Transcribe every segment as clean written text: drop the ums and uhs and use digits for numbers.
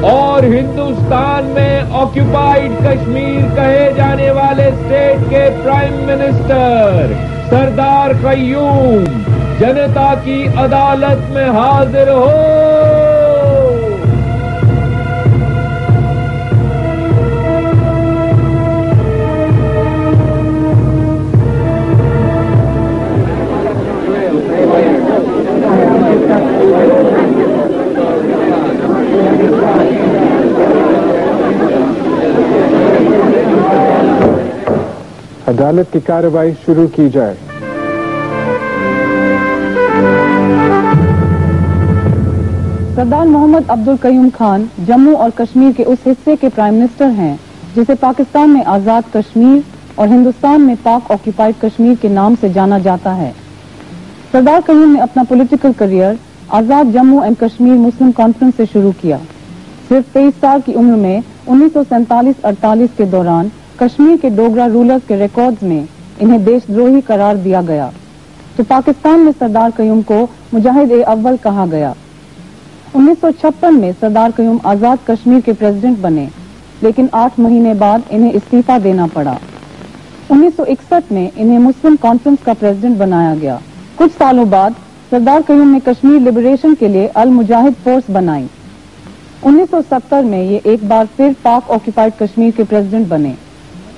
اور ہندوستان میں آکوپائیڈ کشمیر کہے جانے والے اسٹیٹ کے پرائم منسٹر سردار قیوم جنتا کی عدالت میں حاضر ہو۔ عدالت کی کارروائی شروع کی جائے۔ سردار محمد عبدالقیوم خان جموں اور کشمیر کے اس حصے کے پرائم منسٹر ہیں جسے پاکستان میں آزاد کشمیر اور ہندوستان میں پاک آکوپائیڈ کشمیر کے نام سے جانا جاتا ہے۔ سردار قیوم نے اپنا political career Azad Jammu and Kashmir Muslim conference سے شروع کیا۔ صرف 23 سال کی عمر میں 1947-48 کے دوران کشمیر کے ڈوگرا رولرز کے ریکارڈز میں انہیں دیش دروہی قرار دیا گیا تو پاکستان میں سردار قیوم کو مجاہد اول کہا گیا۔ 1956 میں سردار قیوم آزاد کشمیر کے پریزیڈنٹ بنے، لیکن 8 مہینے بعد انہیں استعفیٰ دینا پڑا۔ 1961 میں انہیں مسلم کانفرنس کا پریزیڈنٹ بنایا گیا۔ کچھ سالوں بعد سردار قیوم نے کشمیر لبریشن کے لیے المجاہد فورس بنائی۔ 1970 میں یہ ایک بار پھر پاک آکوپائیڈ کشمیر کے پریزیڈنٹ بنے۔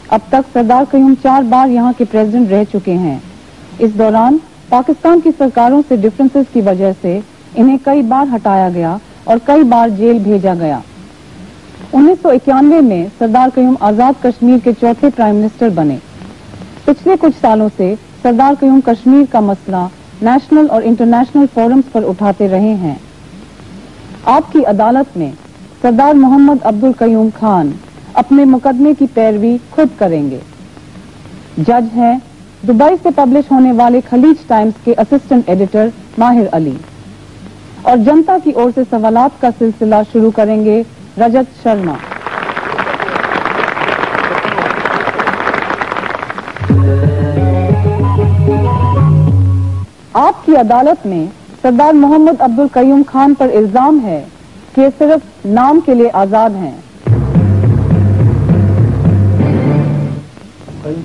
اب تک سردار قیوم 4 بار یہاں کے پریزیڈنٹ رہ چکے ہیں۔ اس دوران پاکستان کی سرکاروں سے ڈفرینسز کی وجہ سے انہیں کئی بار ہٹایا گیا اور کئی بار جیل بھیجا گیا۔ 1991 میں سردار قیوم آزاد کشمیر کے چوتھے پرائم منسٹر بنے۔ پچھلے کچھ سالوں سے سردار قیوم کشمیر کا مسئلہ نیشنل اور انٹرنیشنل فورمز پر اٹھاتے رہے ہیں۔ آپ کی عدالت میں سردار محمد عبدالقیوم خان اپنے مقدمے کی پیروی خود کریں گے۔ جج ہیں دبئی سے پبلش ہونے والے خلیج ٹائمز کے اسسٹنٹ ایڈیٹر ماہر علی، اور جنتا کی اور سے سوالات کا سلسلہ شروع کریں گے رجت شرما۔ آپ کی عدالت میں سردار محمد عبدالقیوم خان پر الزام ہے کہ یہ صرف نام کے لیے آزاد ہیں۔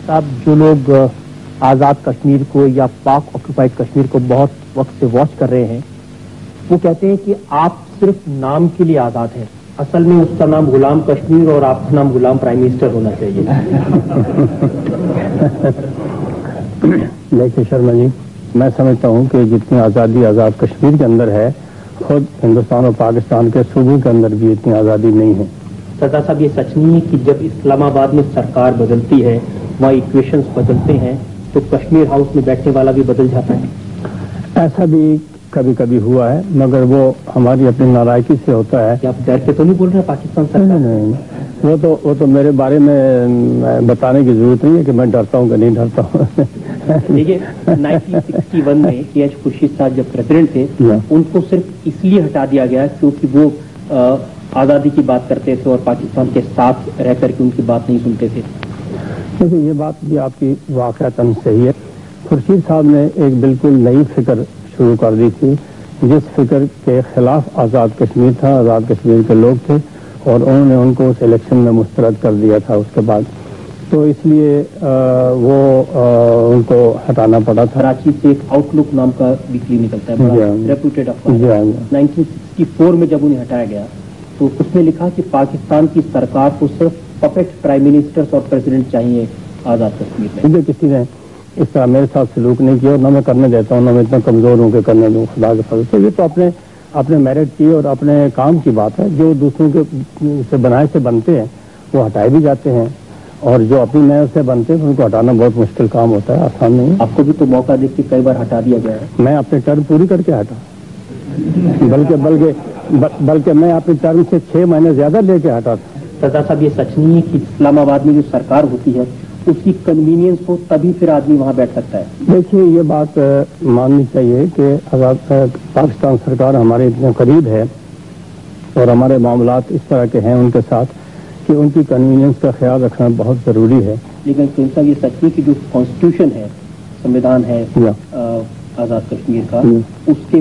صاحب، جو لوگ آزاد کشمیر کو یا پاک آکوپائیڈ کشمیر کو بہت وقت سے واچ کر رہے ہیں، وہ کہتے ہیں کہ آپ صرف نام کے لیے آزاد ہیں، اصل میں اس کا نام غلام کشمیر اور آپ کا نام غلام پرائم منسٹر ہونا چاہیے۔ دیکھیے شرما جی، میں سمجھتا ہوں کہ جتنی آزادی آزاد کشمیر کے اندر ہے، خود ہندوستان اور پاکستان کے صوبوں کے اندر بھی اتنی آزادی نہیں ہے۔ سردار صاحب، یہ سچ نہیں ہے کہ جب اسلام آباد میں سرکار بدلتی ہے، وہاں ایکویشنز بدلتے ہیں، تو کشمیر ہاؤس میں بیٹھنے والا بھی بدل جاتا ہے؟ ایسا بھی کبھی کبھی ہوا ہے، مگر وہ ہماری اپنی نالائکی سے ہوتا ہے۔ آپ ڈر کے تو نہیں بول رہے پاکستان سرکار؟ نہیں، وہ تو میرے بارے میں بتانے کی ضرورت نہیں ہے کہ میں ڈرتا ہوں کہ نہیں ڈرتا ہوں۔ دیکھیے 1961 میں کے ایچ خورشید صاحب جب پریزیڈنٹ تھے، ان کو صرف اس لیے ہٹا دیا گیا کیونکہ وہ آزادی کی بات کرتے تھے اور پاکستان کے ساتھ رہ کر کے ان کی بات نہیں سنتے تھے۔ دیکھیے، یہ بات بھی آپ کی واقعتاً صحیح ہے۔ خورشید صاحب نے ایک بالکل نئی فکر شروع کر دی تھی، جس فکر کے خلاف آزاد کشمیر تھا، آزاد کشمیر کے لوگ تھے، اور انہوں نے ان کو اس الیکشن میں مسترد کر دیا تھا اس کے بعد، تو اس لیے وہ ان کو ہٹانا پڑا تھا۔ کراچی سے ایک آؤٹ لک نام کا ویکلی نکلتا ہے، ریپوٹیڈ افواہ۔ 1964 میں جب انہیں ہٹایا گیا تو اس میں لکھا کہ پاکستان کی سرکار کو صرف پپیٹ پرائم منسٹر اور پریزیڈنٹ چاہیے آزاد کشمیر میں۔ مجھے کسی نے اس طرح میرے ساتھ سلوک نہیں کیا، اور نہ میں کرنے دیتا ہوں، نہ میں اتنا کمزور ہوں کہ کرنے دوں، خدا کے فضل سے۔ یہ تو اپنے میرٹ کی اور اپنے کام کی بات ہے۔ جو دوسروں کے سے بنائے سے بنتے ہیں وہ ہٹائے بھی جاتے ہیں، اور جو اپنی نئے سے بنتے ہیں ان کو ہٹانا بہت مشکل کام ہوتا ہے، آسان نہیں ہے۔ آپ کو بھی تو موقع دیکھ کے کئی بار ہٹا دیا گیا ہے۔ میں اپنی ٹرم پوری کر کے ہٹا، بلکہ میں اپنی ٹرم سے 6 مہینے زیادہ لے کے ہٹا تھا۔ سردار صاحب، یہ سچ نہیں ہے کہ اسلام آباد میں جو سرکار ہوتی ہے اس کی کنوینئنس ہو تبھی پھر آدمی وہاں بیٹھ سکتا ہے؟ دیکھیے، یہ بات ماننی چاہیے کہ پاکستان سرکار ہمارے اتنے قریب ہے اور ہمارے معاملات اس طرح کے ہیں ان کے ساتھ کہ ان کی کنوینئنس کا خیال رکھنا بہت ضروری ہے۔ لیکن صاحب، یہ سچ نہیں کہ جو کانسٹیٹیوشن ہے، سمویدھان ہے آزاد کشمیر کا، اس کے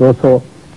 200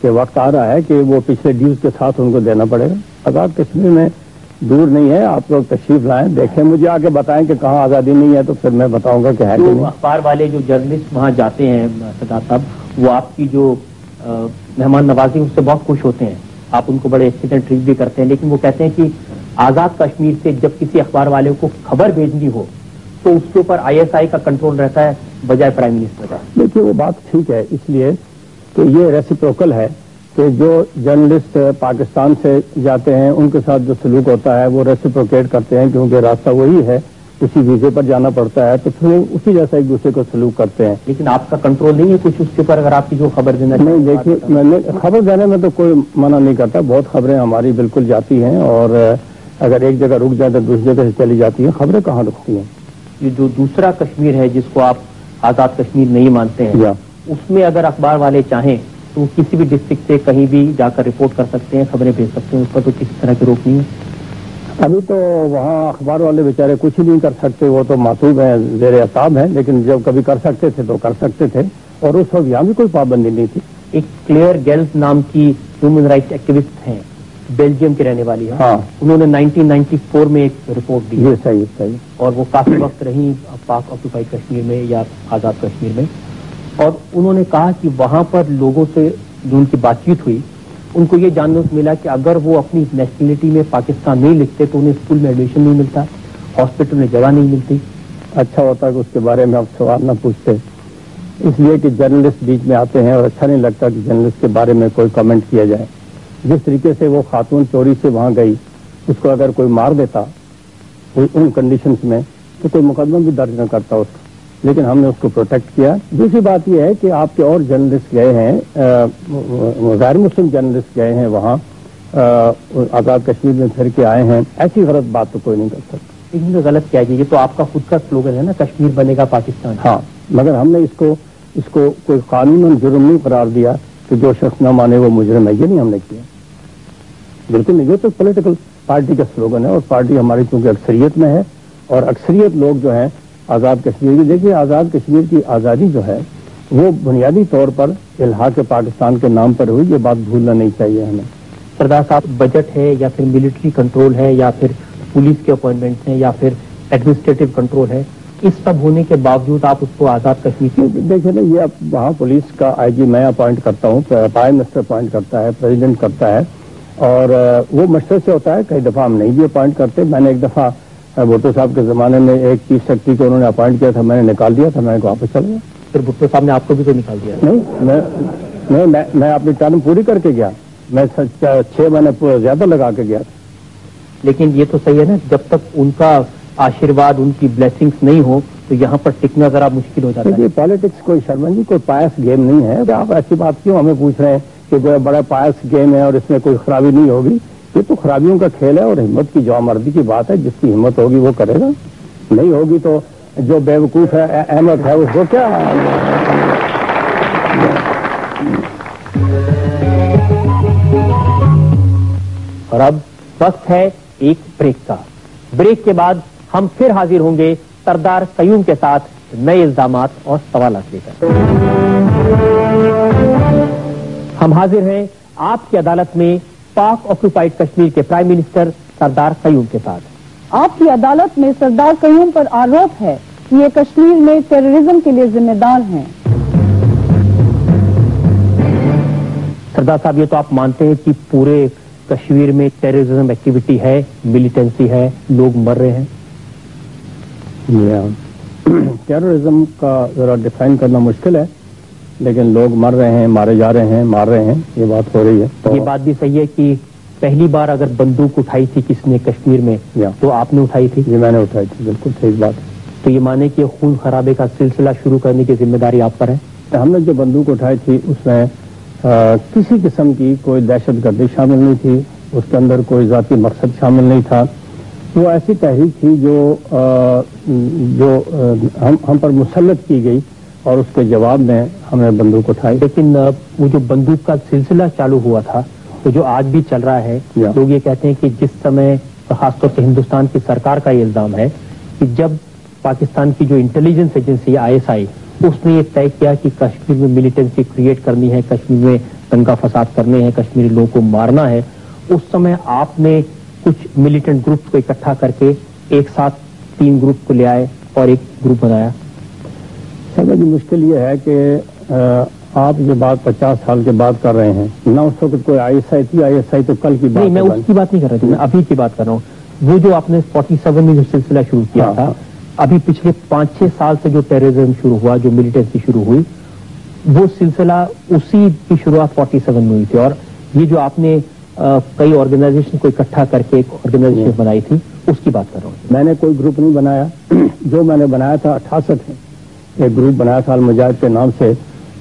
کہ وقت آ رہا ہے کہ وہ پچھلے ڈیوز کے ساتھ ان کو دینا پڑے گا. آزاد کشمیر میں دور نہیں ہے, آپ لوگ تشریف لائیں, دیکھیں, مجھے آ کے بتائیں کہ کہاں آزادی نہیں ہے, تو پھر میں بتاؤں گا کہ ہے کہ نہیں. اخبار والے جو جرنلسٹ وہاں جاتے ہیں سردار صاحب, وہ آپ کی جو مہمان نوازی اس سے بہت خوش ہوتے ہیں, آپ ان کو بڑے اچھے سے ٹریٹ بھی کرتے ہیں, لیکن وہ کہتے ہیں کہ آزاد کشمیر سے جب کسی اخبار والے کو خبر بھیجنی ہو تو اس کے اوپر ISI کا کنٹرول رہتا ہے بجائے پرائم منسٹر کا. دیکھیے وہ بات ٹھیک ہے, اس لیے کہ یہ ریسیپروکل ہے کہ جو جرنلسٹ پاکستان سے جاتے ہیں ان کے ساتھ جو سلوک ہوتا ہے وہ ریسیپروکیٹ کرتے ہیں, کیونکہ راستہ وہی ہے, اسی ویزے پر جانا پڑتا ہے, تو پھر اسی جیسا ایک دوسرے کو سلوک کرتے ہیں. لیکن آپ کا کنٹرول نہیں ہے کچھ اس کے اوپر, اگر آپ کی جو خبر دینا نہیں, دیکھیے میں نے خبر دینے میں تو کوئی منع نہیں کرتا, بہت خبریں ہماری بالکل جاتی ہیں, اور اگر ایک جگہ رک جائے تو دوسری جگہ سے چلی جاتی ہیں, خبریں کہاں رکتی ہیں. یہ جو دوسرا کشمیر ہے جس کو آپ آزاد کشمیر نہیں مانتے ہیں, اس میں اگر اخبار والے چاہیں تو کسی بھی ڈسٹرکٹ سے کہیں بھی جا کر رپورٹ کر سکتے ہیں, خبریں بھیج سکتے ہیں, اس پر تو کسی طرح کی روک نہیں ہے. ابھی تو وہاں اخبار والے بیچارے کچھ ہی نہیں کر سکتے, وہ تو معصوم ہیں, زیر اعتاب ہیں, لیکن جب کبھی کر سکتے تھے تو کر سکتے تھے, اور اس وقت یہاں بھی کوئی پابندی نہیں تھی. ایک کلیئر گیلز نام کی ہیومن رائٹس ایکٹیوسٹ ہیں, بیلجیم کی رہنے والی ہے, ہاں, انہوں نے 1994 میں ایک رپورٹ دی, یہ صحیح, اور وہ کافی وقت رہی پاک آکوپائڈ کشمیر میں یا آزاد کشمیر میں, اور انہوں نے کہا کہ وہاں پر لوگوں سے جو ان کی بات چیت ہوئی ان کو یہ جاننے کو ملا کہ اگر وہ اپنی نیشنلٹی میں پاکستان نہیں لکھتے تو انہیں اسکول میں ایڈمیشن نہیں ملتا, ہاسپٹل میں جگہ نہیں ملتی. اچھا ہوتا کہ اس کے بارے میں آپ سوال نہ پوچھتے, اس لیے کہ جرنلسٹ بیچ میں آتے ہیں اور اچھا نہیں لگتا کہ جرنلسٹ کے بارے میں کوئی کمنٹ کیا جائے. جس طریقے سے وہ خاتون چوری سے وہاں گئی, اس کو اگر کوئی مار دیتا ان کنڈیشنز میں تو کوئی مقدمہ بھی درج نہ کرتا اس کو, لیکن ہم نے اس کو پروٹیکٹ کیا. دوسری بات یہ ہے کہ آپ کے اور جرنلسٹ گئے ہیں, غیر مسلم جرنلسٹ گئے ہیں وہاں, آزاد کشمیر میں پھر کے آئے ہیں, ایسی غلط بات تو کوئی نہیں کر سکتا. لیکن تو غلط کیا یہ تو آپ کا خود کا سلوگن ہے نا, کشمیر بنے گا پاکستان. ہاں, مگر ہم نے اس کو کوئی قانون جرم نہیں قرار دیا کہ جو شخص نہ مانے وہ مجرم ہے, یہ نہیں ہم نے کیا, بالکل نہیں. یہ تو پولیٹیکل پارٹی کا سلوگن ہے, اور پارٹی ہماری چونکہ اکثریت میں ہے, اور اکثریت لوگ جو ہیں آزاد کشمیر کی, دیکھیے آزاد کشمیر کی آزادی جو ہے وہ بنیادی طور پر الحاق پاکستان کے نام پر ہوئی, یہ بات بھولنا نہیں چاہیے ہمیں. سردار صاحب, بجٹ ہے یا پھر ملٹری کنٹرول ہے یا پھر پولیس کے اپوائنٹمنٹس ہیں یا پھر ایڈمنسٹریٹو کنٹرول ہے, اس سب ہونے کے باوجود آپ اس کو آزاد کشمیر دیکھیں نا, یہ اب وہاں پولیس کا IG میں اپوائنٹ کرتا ہوں, پرائم منسٹر اپوائنٹ کرتا ہے, پریزیڈنٹ کرتا ہے, اور وہ مشورے سے ہوتا ہے. کئی دفعہ ہم نہیں بھی اپوائنٹ کرتے. میں نے ایک دفعہ بھٹو صاحب کے زمانے میں ایک چیف سیکرٹری کو انہوں نے اپوائنٹ کیا تھا, میں نے نکال دیا تھا, میں نے واپس چل گیا. پھر بھٹو صاحب نے آپ کو بھی تو نکال دیا؟ نہیں, میں اپنی ٹرم پوری کر کے گیا, میں 6 مہینے زیادہ لگا کے گیا. لیکن یہ تو صحیح ہے نا, جب تک ان کا آشیرواد, ان کی بلیسنگز نہیں ہو تو یہاں پر ٹکنا ذرا مشکل ہو جاتا ہے. پالیٹکس کوئی شرمن جی کوئی پایس گیم نہیں ہے. آپ ایسی بات کیوں ہمیں پوچھ رہے ہیں کہ کوئی بڑا پایس گیم ہے اور اس میں کوئی خرابی نہیں ہوگی؟ یہ تو خرابیوں کا کھیل ہے, اور ہمت کی جوامردی کی بات ہے. جس کی ہمت ہوگی وہ کرے گا, نہیں ہوگی تو جو بیوقوف ہے احمد ہے اس کو کیا. اور اب وقت ہے ایک بریک کا. بریک کے بعد ہم پھر حاضر ہوں گے سردار قیوم کے ساتھ نئے الزامات اور سوالات لے کر. ہم حاضر ہیں آپ کی عدالت میں پاک آکوپائڈ کشمیر کے پرائم منسٹر سردار قیوم کے ساتھ. آپ کی عدالت میں سردار قیوم پر آروپ ہے کہ یہ کشمیر میں ٹیررزم کے لیے ذمہ دار ہیں. سردار صاحب, یہ تو آپ مانتے ہیں کہ پورے کشمیر میں ٹیررزم ایکٹیویٹی ہے, ملیٹنسی ہے, لوگ مر رہے ہیں؟ ٹیررزم کا ذرا ڈیفائن کرنا مشکل ہے, لیکن لوگ مر رہے ہیں, مارے جا رہے ہیں, مار رہے ہیں, یہ بات ہو رہی ہے. یہ بات بھی صحیح ہے کہ پہلی بار اگر بندوق اٹھائی تھی کس نے کشمیر میں تو آپ نے اٹھائی تھی؟ جی میں نے اٹھائی تھی, بالکل صحیح بات. تو یہ مانے کہ خون خرابے کا سلسلہ شروع کرنے کی ذمہ داری آپ پر ہے؟ ہم نے جو بندوق اٹھائی تھی اس میں کسی قسم کی کوئی دہشت گردی شامل نہیں تھی, اس کے اندر کوئی ذاتی مقصد شامل نہیں تھا. وہ ایسی تحریک تھی جو ہم پر مسلط کی گئی, اور اس کے جواب میں ہم نے بندوق اٹھائی. لیکن وہ جو بندوق کا سلسلہ چالو ہوا تھا تو جو آج بھی چل رہا ہے, لوگ یہ کہتے ہیں کہ جس سمے خاص طور سے ہندوستان کی سرکار کا یہ الزام ہے کہ جب پاکستان کی جو انٹیلیجنس ایجنسی ISI اس نے یہ طے کیا کہ کشمیر میں ملیٹنسی کریٹ کرنی ہے, کشمیر میں دنگا فساد کرنے ہیں, کشمیری لوگوں کو مارنا ہے, اس سمے آپ نے کچھ ملیٹنٹ گروپ کو اکٹھا کر کے ایک ساتھ 3 گروپ کو لے آئے اور ایک گروپ بنایا. سر جی مشکل یہ ہے کہ آپ یہ بات 50 سال کے بعد کر رہے ہیں نہ, اس وقت کوئی ISI تھی. ISI تو کل کی بات نہیں, میں اس کی بات نہیں کر رہا تھی, میں ابھی کی بات کر رہا ہوں. وہ جو آپ نے 47 میں جو سلسلہ شروع کیا تھا, ابھی پچھلے 5-6 سال سے جو ٹیررزم شروع ہوا, جو ملیٹنسی شروع ہوئی, وہ سلسلہ اسی کی شروعات 47 میں ہوئی تھی. اور یہ جو آپ نے کئی آرگنائزیشن کو اکٹھا کر کے ایک آرگنائزیشن بنائی تھی, اس کی بات کر رہا ہوں. میں نے کوئی گروپ نہیں بنایا. جو میں نے بنایا تھا 68 میں ایک گروپ بنایا تھا المجاہد کے نام سے.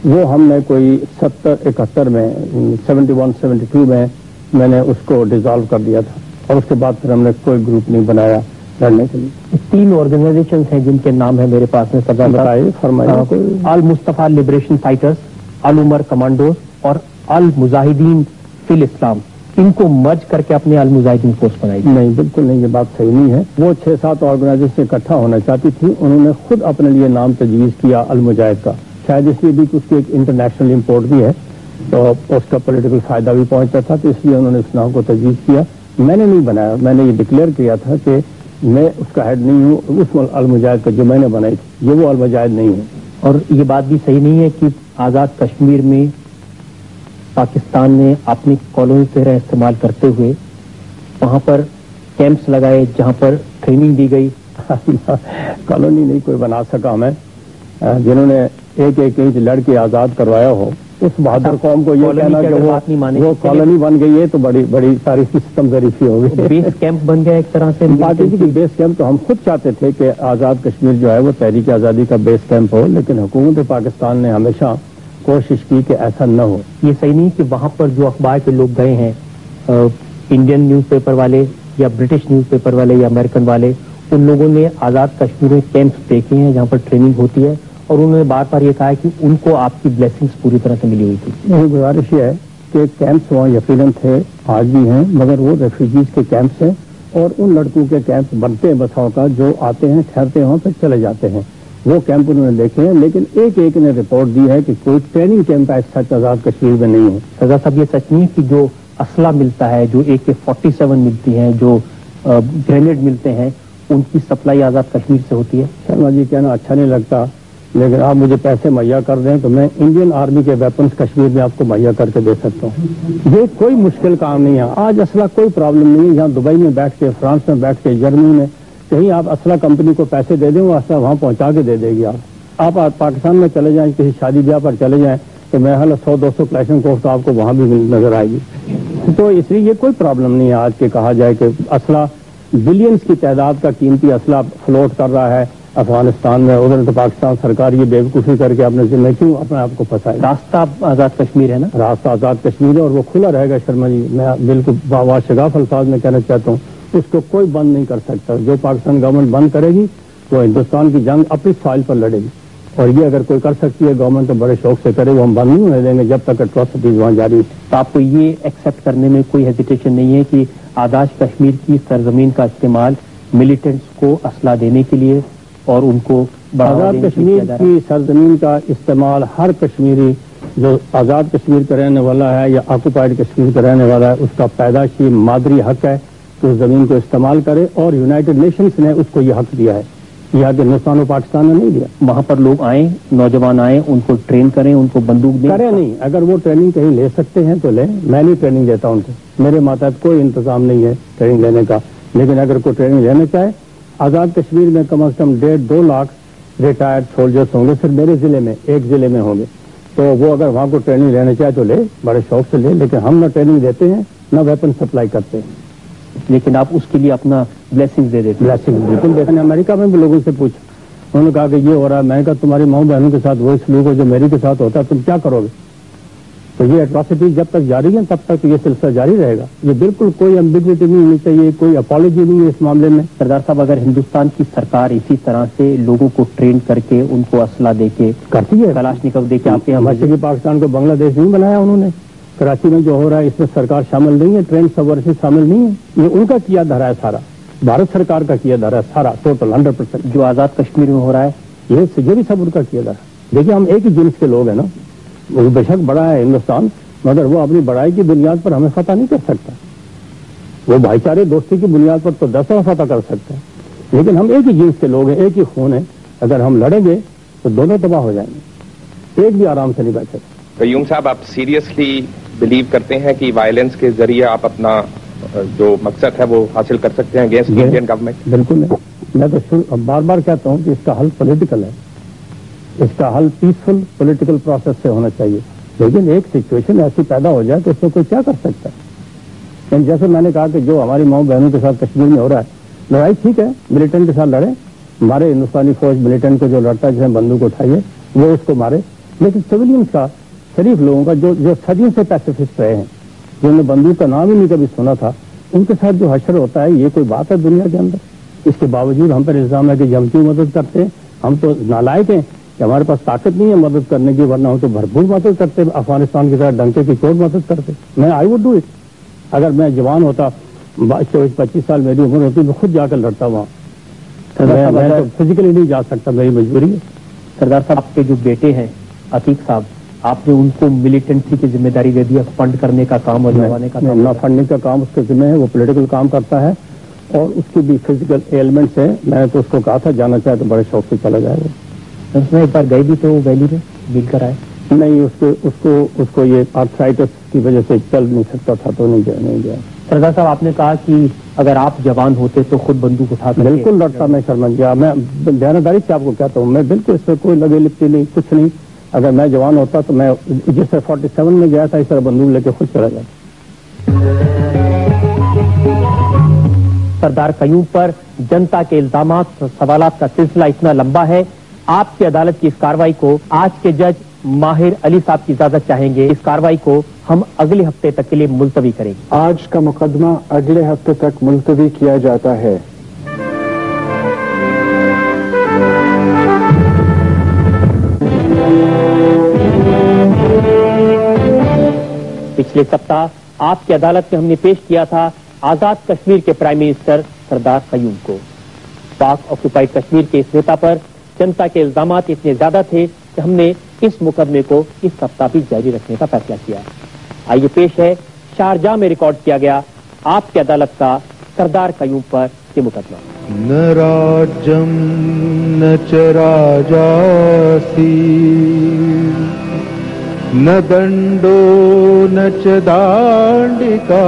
وہ ہم نے کوئی 70-71 میں 71-72 میں نے اس کو ڈیزالو کر دیا تھا, اور اس کے بعد پھر ہم نے کوئی گروپ نہیں بنایا لڑنے کے لیے. 3 آرگنائزیشن ہیں جن کے نام ہے میرے پاس میں. سردار بتائیے, فرمائیے. المصطفیٰ لبریشن فائٹرز, العمر کمانڈوز اور المجاہدین فی الاسلام, ان کو مرج کر کے اپنے المجاہدین فورس بنائی. نہیں, بالکل نہیں, یہ بات صحیح نہیں ہے. وہ 6-7 آرگنائزیشن اکٹھا ہونا چاہتی تھی, انہوں نے خود اپنے لیے نام تجویز کیا المجاہد کا. شاید اس لیے بھی کہ اس کی ایک انٹرنیشنل امپورٹ بھی ہے, تو اس کا پولیٹیکل فائدہ بھی پہنچتا تھا, تو اس لیے انہوں نے اس نام کو تجویز کیا. میں نے نہیں بنایا, میں نے یہ ڈکلیئر کیا تھا کہ میں اس کا ہیڈ نہیں ہوں. اس المجاہد کا جو میں نے بنائی تھی, یہ وہ المجاہد نہیں ہے. اور یہ بات بھی صحیح نہیں ہے کہ آزاد کشمیر میں پاکستان نے اپنی کالونی کی طرح استعمال کرتے ہوئے وہاں پر کیمپس لگائے جہاں پر ٹریننگ دی گئی. کالونی نہیں کوئی بنا سکا ہمیں. جنہوں نے ایک انچ لڑ کے آزاد کروایا ہو, اس بہادر قوم کو یہ کہنا کہ وہ کالونی بن گئی ہے تو بڑی ساری سسٹم ظریفی ہو گئی. بیس کیمپ بن گیا ایک طرح سے. بات یہ کہ بیس کیمپ تو ہم خود چاہتے تھے کہ آزاد کشمیر جو ہے وہ تحریک آزادی کا بیس کیمپ ہو, لیکن حکومت پاکستان نے ہمیشہ کوشش کی کہ ایسا نہ ہو. یہ صحیح نہیں کہ وہاں پر جو اخبار کے لوگ گئے ہیں, انڈین نیوز پیپر والے یا برٹش نیوز پیپر والے یا امریکن والے, ان لوگوں نے آزاد کشمیر میں کیمپس دیکھے ہیں جہاں پر ٹریننگ ہوتی ہے, اور انہوں نے بار بار یہ کہا کہ ان کو آپ کی بلیسنگز پوری طرح سے ملی ہوئی تھی. میری گزارش یہ ہے کہ کیمپس وہاں یقیناً تھے, آج بھی ہیں, مگر وہ ریفیوجیز کے کیمپس ہیں, اور ان لڑکوں کے کیمپس بنتے ہیں بساؤ کا, جو آتے ہیں ٹھہرتے ہیں پھر چلے جاتے ہیں. وہ کیمپ انہوں نے دیکھے ہیں, لیکن ایک نے رپورٹ دی ہے کہ کوئی ٹریننگ کیمپ ایسا سچ آزاد کشمیر میں نہیں ہے. سزا صاحب, یہ سچ نہیں کہ جو اسلحہ ملتا ہے, جو AK-47 ملتی ہیں, جو گرینیڈ ملتے ہیں, ان کی سپلائی آزاد کشمیر سے ہوتی ہے. شرما جی کہنا اچھا نہیں لگتا, لیکن آپ مجھے پیسے مہیا کر دیں تو میں انڈین آرمی کے ویپنز کشمیر میں آپ کو مہیا کر کے دے سکتا ہوں. یہ کوئی مشکل کام نہیں ہے. آج اسلحہ کوئی پرابلم نہیں ہے. یہاں دبئی میں بیٹھ کے, فرانس میں بیٹھ کے, جرمنی میں کہیں آپ اسلحہ کمپنی کو پیسے دے دیں, وہ اسلحہ وہاں پہنچا کے دے دے گی. آپ پاکستان میں چلے جائیں, کسی شادی بیاہ پر چلے جائیں, تو میرا خیال 100-200 کلیشن کوف تو آپ کو وہاں بھی نظر آئے گی. تو اس لیے یہ کوئی پرابلم نہیں ہے آج کے کہا جائے کہ اسلحہ بلینز کی تعداد کا قیمتی اسلحہ فلوٹ کر رہا ہے افغانستان میں. ادھر تو پاکستان سرکار یہ بیوقوفی کر کے اپنے ذمہ کیوں اپنے آپ کو پھنسائے. راستہ آزاد کشمیر ہے نا, راستہ آزاد کشمیر ہے, اور وہ کھلا رہے گا. شرما جی میں بالکل شگاف الفاظ میں کہنا چاہتا ہوں, اس کو کوئی بند نہیں کر سکتا. جو پاکستان گورنمنٹ بند کرے گی وہ ہندوستان کی جنگ اپنی سوائل پر لڑے گی, اور یہ اگر کوئی کر سکتی ہے گورنمنٹ تو بڑے شوق سے کرے. وہ ہم بند نہیں ہونے دیں گے جب تک اٹراسٹیز وہاں جاری. تو آپ کو یہ ایکسیپٹ کرنے میں کوئی ہیزیٹیشن نہیں ہے کہ آزاد کشمیر کی سرزمین کا استعمال ملیٹنٹس کو اسلحہ دینے کے لیے اور ان کو آزاد کشمیر کی سرزمین کا استعمال ہر کشمیری جو آزاد کشمیر کا رہنے والا ہے یا آکوپائڈ کشمیر کا رہنے والا ہے, اس کا پیدائشی مادری حق ہے کہ اس زمین کو استعمال کرے, اور یونائٹڈ نیشنز نے اس کو یہ حق دیا ہے. یہ حق ہندوستان اور پاکستان نے نہیں دیا. وہاں پر لوگ آئیں, نوجوان آئیں, ان کو ٹرین کریں, ان کو بندوق دیں. کریں نہیں, اگر وہ ٹریننگ کہیں لے سکتے ہیں تو لیں. میں نہیں ٹریننگ دیتا ان کو, میرے ماتحت کوئی انتظام نہیں ہے ٹریننگ لینے کا. لیکن اگر کوئی ٹریننگ لینا چاہے, آزاد کشمیر میں کم از کم 1.5-2 لاکھ ریٹائرڈ سولجرس ہوں گے, صرف میرے ضلع میں, ایک ضلع میں ہوں گے. تو وہ اگر وہاں کو ٹریننگ لینا چاہے تو لے, بڑے شوق سے لے. لیکن ہم نہ ٹریننگ دیتے ہیں نہ ویپن سپلائی کرتے ہیں. لیکن آپ اس کے لیے اپنا بلیسنگ دے دیتے. بلیسنگ بالکل دیتے ہیں. امریکہ میں بھی لوگوں سے پوچھا, انہوں نے کہا کہ یہ ہو رہا ہے. میں نے کہا تمہاری ماؤں بہنوں کے ساتھ وہی سلوک ہو جو میری کے ساتھ ہوتا ہے, تم کیا کرو گے؟ تو یہ اٹراسٹی جب تک جاری ہے تب تک یہ سلسلہ جاری رہے گا. یہ بالکل کوئی ایمبیگوٹی نہیں ہونی چاہیے, کوئی اپالوجی نہیں ہے اس معاملے میں. سردار صاحب, اگر ہندوستان کی سرکار اسی طرح سے لوگوں کو ٹرین کر کے ان کو اسلحہ دے کے کرتی ہے, کلاشنکوف دے کے, آپ کے مشرقی پاکستان کو بنگلہ دیش نہیں بنایا انہوں نے. کراچی میں جو ہو رہا ہے اس میں سرکار شامل نہیں ہے, ٹرین سبورسز شامل نہیں ہے. یہ ان کا کیا دھرا ہے سارا, بھارت سرکار کا کیا دھرا ہے سارا, ٹوٹل 100%. جو آزاد کشمیر میں ہو رہا ہے یہ بھی سب ان کا کیا دھرا. دیکھیے ہم ایک ہی جنس کے لوگ ہیں نا, بے شک بڑا ہے ہندوستان, مگر وہ اپنی بڑائی کی بنیاد پر ہمیں فتح نہیں کر سکتا. وہ بھائی چارے دوستی کی بنیاد پر تو 10 فتح کر سکتا ہے, لیکن ہم ایک ہی جنس کے لوگ ہیں, ایک ہی خون ہے. اگر ہم لڑیں گے تو دونوں تباہ ہو جائیں گے, ایک بھی آرام سے نہیں بیٹھے. قیوم صاحب, آپ سیریسلی بلیو کرتے ہیں کہ وائلنس کے ذریعے آپ اپنا جو مقصد ہے وہ حاصل کر سکتے ہیں اگینسٹ انڈین گورنمنٹ؟ بالکل نہیں. میں تو بار بار کہتا ہوں کہ اس کا حل پولیٹیکل ہے, اس کا حل پیسفل پولیٹیکل پروسیس سے ہونا چاہیے. لیکن ایک سچویشن ایسی پیدا ہو جائے تو اس میں کوئی کیا کر سکتا ہے. جیسے میں نے کہا کہ جو ہماری ماؤں بہنوں کے ساتھ کشمیر میں ہو رہا ہے, لڑائی ٹھیک ہے, ملیٹنٹ کے ساتھ لڑے. ہمارے ہندوستانی فوج ملیٹنٹ کو جو لڑتا ہے جسے بندوق اٹھائیے وہ اس کو مارے. لیکن سویلینس کا, شریف لوگوں کا جو صدیوں سے پیسیفسٹ رہے ہیں, جنہوں نے بندوق کا نام ہی نہیں کبھی سنا تھا, ان کے ساتھ جو حشر ہوتا ہے یہ کوئی بات ہے دنیا کے اندر؟ اس کے باوجود ہم پر الزام ہے کہ ہم کیوں مدد کرتے ہیں. ہم تو نالائق ہیں کہ ہمارے پاس طاقت نہیں ہے مدد کرنے کی, ورنہ ہم تو بھرپور مدد کرتے, افغانستان کی طرح ڈنکے کی چوٹ مدد کرتے. میں آئی وڈ ڈو اٹ. اگر میں جوان ہوتا, 24-25 سال میری عمر ہوتی, میں خود جا کر لڑتا وہاں. میں تو فزیکلی نہیں جا سکتا, میری مجبوری ہے. سردار صاحب, آپ کے جو بیٹے ہیں عتیق صاحب, آپ نے ان کو ملیٹنسی کی ذمہ داری دے دیا, فنڈ کرنے کا کام اور لگوانے کا کام؟ نہ فنڈنگ کا کام اس کے ذمہ ہے, وہ پولیٹیکل کام کرتا ہے اور اس کی بھی فزیکل ایلیمنٹس ہیں. میں نے تو اس کو کہا تھا جانا چاہے تو بڑے شوق سے چلا جائے گا. اس میں ایک بار گئے بھی تو ویلی میں مل کر آئے؟ نہیں, اس کو یہ آرتھرائٹس کی وجہ سے چل نہیں سکتا تھا تو نہیں گیا. سردار صاحب, آپ نے کہا کہ اگر آپ جوان ہوتے تو خود بندوق اٹھا کر بالکل لڑتا. میں شرمن گیا, میں دیانتداری سے آپ کو کہتا ہوں, میں بالکل اس میں کوئی لگے لپٹی نہیں, کچھ نہیں. اگر میں جوان ہوتا تو میں جس سے 47 میں گیا تھا اس طرح بندوق لے کے خود چلا جاتا. سردار قیوم پر جنتا کے الزامات اور سوالات کا سلسلہ اتنا لمبا ہے. آپ کی عدالت کی اس کارروائی کو آج کے جج ماہر علی صاحب کی اجازت چاہیں گے. اس کارروائی کو ہم اگلے ہفتے تک کے لیے ملتوی کریں گے. آج کا مقدمہ اگلے ہفتے تک ملتوی کیا جاتا ہے. پچھلے سپتاہ آپ کی عدالت میں ہم نے پیش کیا تھا آزاد کشمیر کے پرائم منسٹر سردار قیوم کو. پاک آکوپائڈ کشمیر کے اس نیتا پر جنتا کے الزامات اتنے زیادہ تھے کہ ہم نے اس مقدمے کو اس سپتاہ بھی جاری رکھنے کا فیصلہ کیا. آئیے پیش ہے شارجہ میں ریکارڈ کیا گیا آپ کی عدالت کا سردار قیوم پر یہ مقدمہ. نہ راجم نہ چراجاسی نہ دنڈو نہ چدانڈکا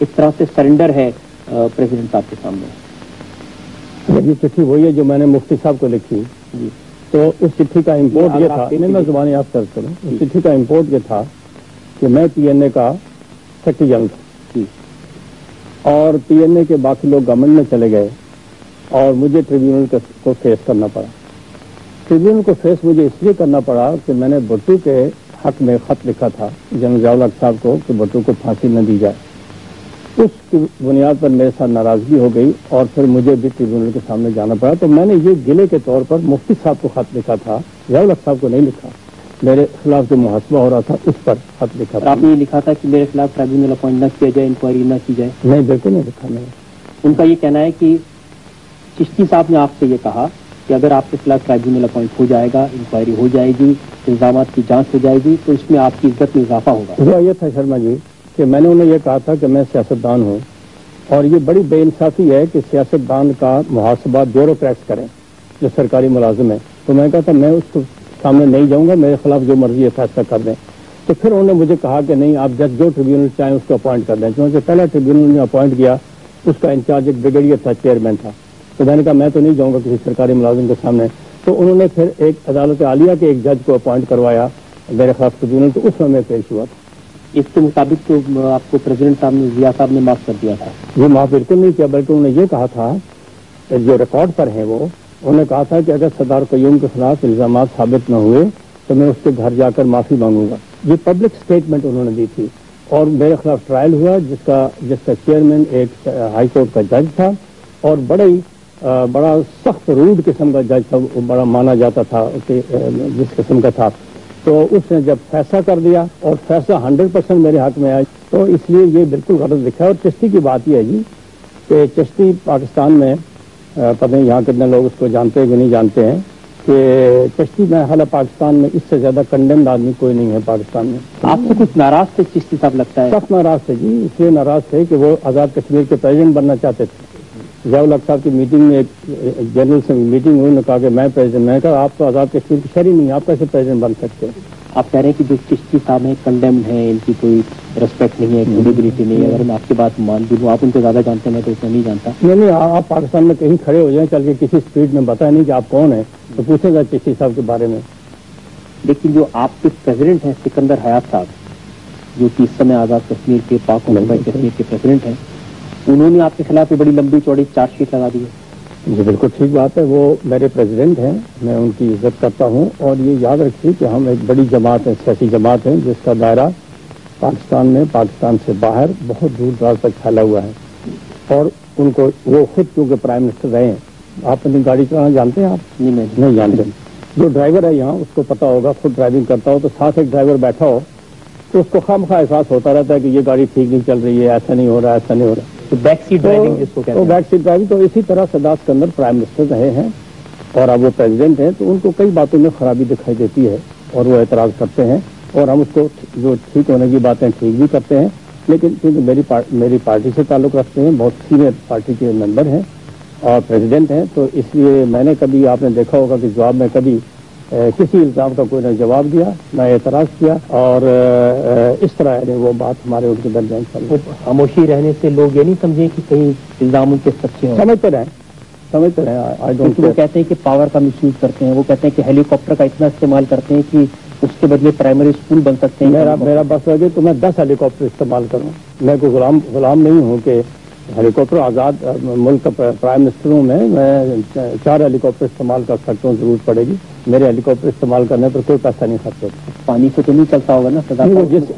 ایک طرح سے سرنڈر ہے پریزیڈنٹ صاحب کے سامنے؟ یہ چٹھی وہی ہے جو میں نے مفتی صاحب کو لکھی جی. تو اس چٹھی کا امپورٹ یہ تھا, میں زبان یاد کر کروں, اس چٹھی کا امپورٹ یہ تھا کہ میں پی این اے کا سیکرٹری جنرل تھا اور پی این اے کے باقی لوگ گورنمنٹ میں چلے گئے اور مجھے ٹریبیونل کو فیس کرنا پڑا. ٹریبیونل کو فیس مجھے اس لیے کرنا پڑا کہ میں نے بھٹو کے حق میں خط لکھا تھا جنرل ضیاء الحق صاحب کو کہ بھٹو کو پھانسی نہ دی جائے. اس کی بنیاد پر میرے ساتھ ناراضگی ہو گئی اور پھر مجھے بھی ٹریبیونل کے سامنے جانا پڑا. تو میں نے یہ گلے کے طور پر مفتی صاحب کو خط لکھا تھا, ضیاء الحق صاحب کو نہیں لکھا. میرے خلاف جو محاسبہ ہو رہا تھا اس پر خط لکھا تھا. آپ نے یہ لکھا تھا کہ میرے خلاف ٹریبیونل اپوائنٹ نہ کیا جائے, انکوائری نہ کی جائے؟ نہیں, بالکل نہیں لکھا میں نے. ان کا یہ کہنا ہے کہ چشتی صاحب نے آپ سے یہ کہا کہ اگر آپ کے خلاف ٹرائبیونل اپوائنٹ ہو جائے گا, انکوائری ہو جائے گی, الزامات کی جانچ ہو جائے گی, تو اس میں آپ کی عزت میں اضافہ ہوگا. وہ یہ تھا شرما جی کہ میں نے انہیں یہ کہا تھا کہ میں سیاستدان ہوں اور یہ بڑی بے انصافی ہے کہ سیاستدان کا محاسبہ بیوروکریٹس کریں جو سرکاری ملازم ہیں. تو میں کہا تھا میں اس کو سامنے نہیں جاؤں گا, میرے خلاف جو مرضی ہے فیصلہ کر دیں. تو پھر انہوں نے مجھے کہا کہ نہیں, آپ جج جو ٹریبیونل چاہیں اس کو اپوائنٹ کر دیں. چونکہ پہلا ٹریبیونل نے اپوائنٹ کیا اس کا انچارج ایک بریگیڈیئر تھا, چیئرمین تھا. تو میں نے کہا میں تو نہیں جاؤں گا کسی سرکاری ملازم کے سامنے. تو انہوں نے پھر ایک عدالت عالیہ کے ایک جج کو اپوائنٹ کروایا میرے خلاف ٹریبیونل. تو اس میں پیش ہوا تھا. اس کے مطابق تو آپ کو پریزیڈنٹ صاحب نے, ضیاء صاحب نے معاف کر دیا تھا. یہ معاف بالکل نہیں کیا, بلکہ انہوں نے یہ کہا تھا جو ریکارڈ پر ہیں وہ انہوں نے کہا تھا کہ اگر سردار قیوم کے خلاف الزامات ثابت نہ ہوئے تو میں اس کے گھر جا کر معافی مانگوں گا. یہ پبلک اسٹیٹمنٹ انہوں نے دی تھی. اور میرے خلاف ٹرائل ہوا جس کا چیئرمین ایک ہائی کورٹ کا جج تھا اور بڑا سخت روڈ قسم کا جج تھا, بڑا مانا جاتا تھا جس قسم کا تھا. تو اس نے جب فیصلہ کر دیا اور فیصلہ 100% میرے حق میں آیا, تو اس لیے یہ بالکل غلط لکھا ہے. اور چشتی کی بات یہ ہے جی کہ چشتی پاکستان میں پتہ نہیں یہاں کتنے لوگ اس کو جانتے ہیں کہ نہیں جانتے ہیں کہ چشتی میں حالہ پاکستان میں اس سے زیادہ کنڈمڈ آدمی کوئی نہیں ہے پاکستان میں. آپ سے کچھ ناراض تھے چشتی صاحب لگتا ہے؟ سخت ناراض تھے جی. اس لیے ناراض تھے کہ وہ آزاد کشمیر کے پریزیڈنٹ بننا چاہتے تھے. ضیاء الحق صاحب کی میٹنگ میں ایک جنرل سے میٹنگ ہوئی, نے کہا کہ میں پریزیڈنٹ. میں نے کہا آپ تو آزاد کشمیر کی شہری نہیں, آپ کیسے پریزیڈنٹ بن سکتے ہیں؟ آپ کہہ رہے ہیں کہ جو چشتی صاحب ہیں کنڈیمڈ ہیں, ان کی کوئی ریسپیکٹ نہیں ہے, کریڈیبلٹی نہیں ہے. اگر میں آپ کی بات مان بھی لوں, آپ ان کو زیادہ جانتے ہیں, میں تو اتنا نہیں جانتا. نہیں, آپ پاکستان میں کہیں کھڑے ہو جائیں چل کے کسی اسٹریٹ میں بتائیں نہیں کہ آپ کون ہیں, تو پوچھیں گا چشتی صاحب کے بارے میں. لیکن جو آپ کے پریزیڈنٹ ہیں سکندر حیات صاحب, جو کہ اس سمے آزاد کشمیر کے پاک و ممبئی کشمیر کے پریزیڈنٹ ہیں, انہوں نے آپ کے خلاف بڑی لمبی چوڑی چارج شیٹ لگا دی ہے. جی بالکل ٹھیک بات ہے. وہ میرے پریزیڈنٹ ہیں, میں ان کی عزت کرتا ہوں. اور یہ یاد رکھیے کہ ہم ایک بڑی جماعت ہے, سیاسی جماعت ہے, جس کا دائرہ پاکستان میں, پاکستان سے باہر بہت دور دراز تک پھیلا ہوا ہے. اور ان کو وہ خود کیونکہ پرائم منسٹر رہے ہیں. آپ اپنی گاڑی چلانا جانتے ہیں؟ آپ نہیں جانتے. جو ڈرائیور ہے یہاں اس کو پتا ہوگا, خود ڈرائیونگ کرتا ہو تو ساتھ ایک ڈرائیور بیٹھا ہو تو اس کو خامخواہ احساس ہوتا رہتا ہے کہ یہ گاڑی ٹھیک نہیں چل رہی ہے, ایسا نہیں ہو رہا, ایسا نہیں ہو رہا. تو بیک سیٹ ڈرائیونگ جس کو کہتے ہیں, بیک سیٹ ڈرائیونگ. تو اسی طرح سردار سکندر پرائم منسٹر رہے ہیں اور اب وہ پریزیڈنٹ ہیں, تو ان کو کئی باتوں میں خرابی دکھائی دیتی ہے اور وہ اعتراض کرتے ہیں. اور ہم اس کو جو ٹھیک ہونے کی باتیں ٹھیک بھی کرتے ہیں. لیکن کیونکہ میری پارٹی سے تعلق رکھتے ہیں, بہت سینئر پارٹی کے ممبر ہیں اور پریزیڈنٹ ہیں, تو اس لیے میں نے کبھی, آپ نے دیکھا ہوگا کہ جواب میں کبھی کسی الزام کا کوئی نے جواب دیا, نہ اعتراض کیا. اور اس طرح یعنی وہ بات ہمارے ان کے درمیان چل رہی ہے. خاموشی رہنے سے لوگ یہ نہیں سمجھیں کہ کہیں الزام ان کے سچے ہیں. سمجھتے رہیں. وہ کہتے ہیں کہ پاور کا مس یوز کرتے ہیں, وہ کہتے ہیں کہ ہیلی کاپٹر کا اتنا استعمال کرتے ہیں کہ اس کے بدلے پرائمری اسکول بن سکتے ہیں. میرا بس لگے تو میں 10 ہیلی کاپٹر استعمال کروں. میں کوئی غلام نہیں ہوں کہ ہیلی کاپٹر. آزاد ملک کا پرائم منسٹر ہوں میں 4 ہیلی کاپٹر استعمال کر سکتا ہوں, ضرورت پڑے گی. میرے ہیلی کاپٹر استعمال کرنے پر کوئی پیسہ نہیں خرچ ہوتا. پانی سے تو نہیں چلتا ہوگا نا؟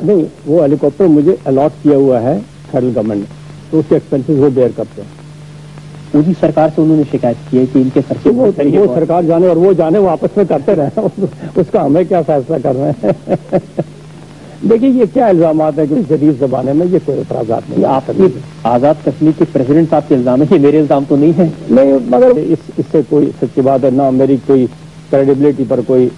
نہیں, وہ ہیلی کاپٹر مجھے الاٹ کیا ہوا ہے فیڈرل گورنمنٹ نے, تو اس کے ایکسپینسز وہ بیئر کرتے ہیں. پوری سرکار سے انہوں نے شکایت کی ہے کہ ان کے خرچے وہ سرکار جانے اور وہ جانے, وہ آپس میں کرتے رہے. اس کا ہمیں کیا فیصلہ کر رہے ہیں؟ دیکھیے یہ کیا الزامات ہیں کہ جدید زمانے میں یہ کوئی اعتراضات نہیں. آپ کی آزاد کشمیر کے پریزیڈنٹ صاحب کے الزام ہے, یہ میرے الزام تو نہیں ہے. نہیں, مگر اس سے کوئی سچی بات ہے. نہ میری کوئی کریڈیبلٹی پر کوئی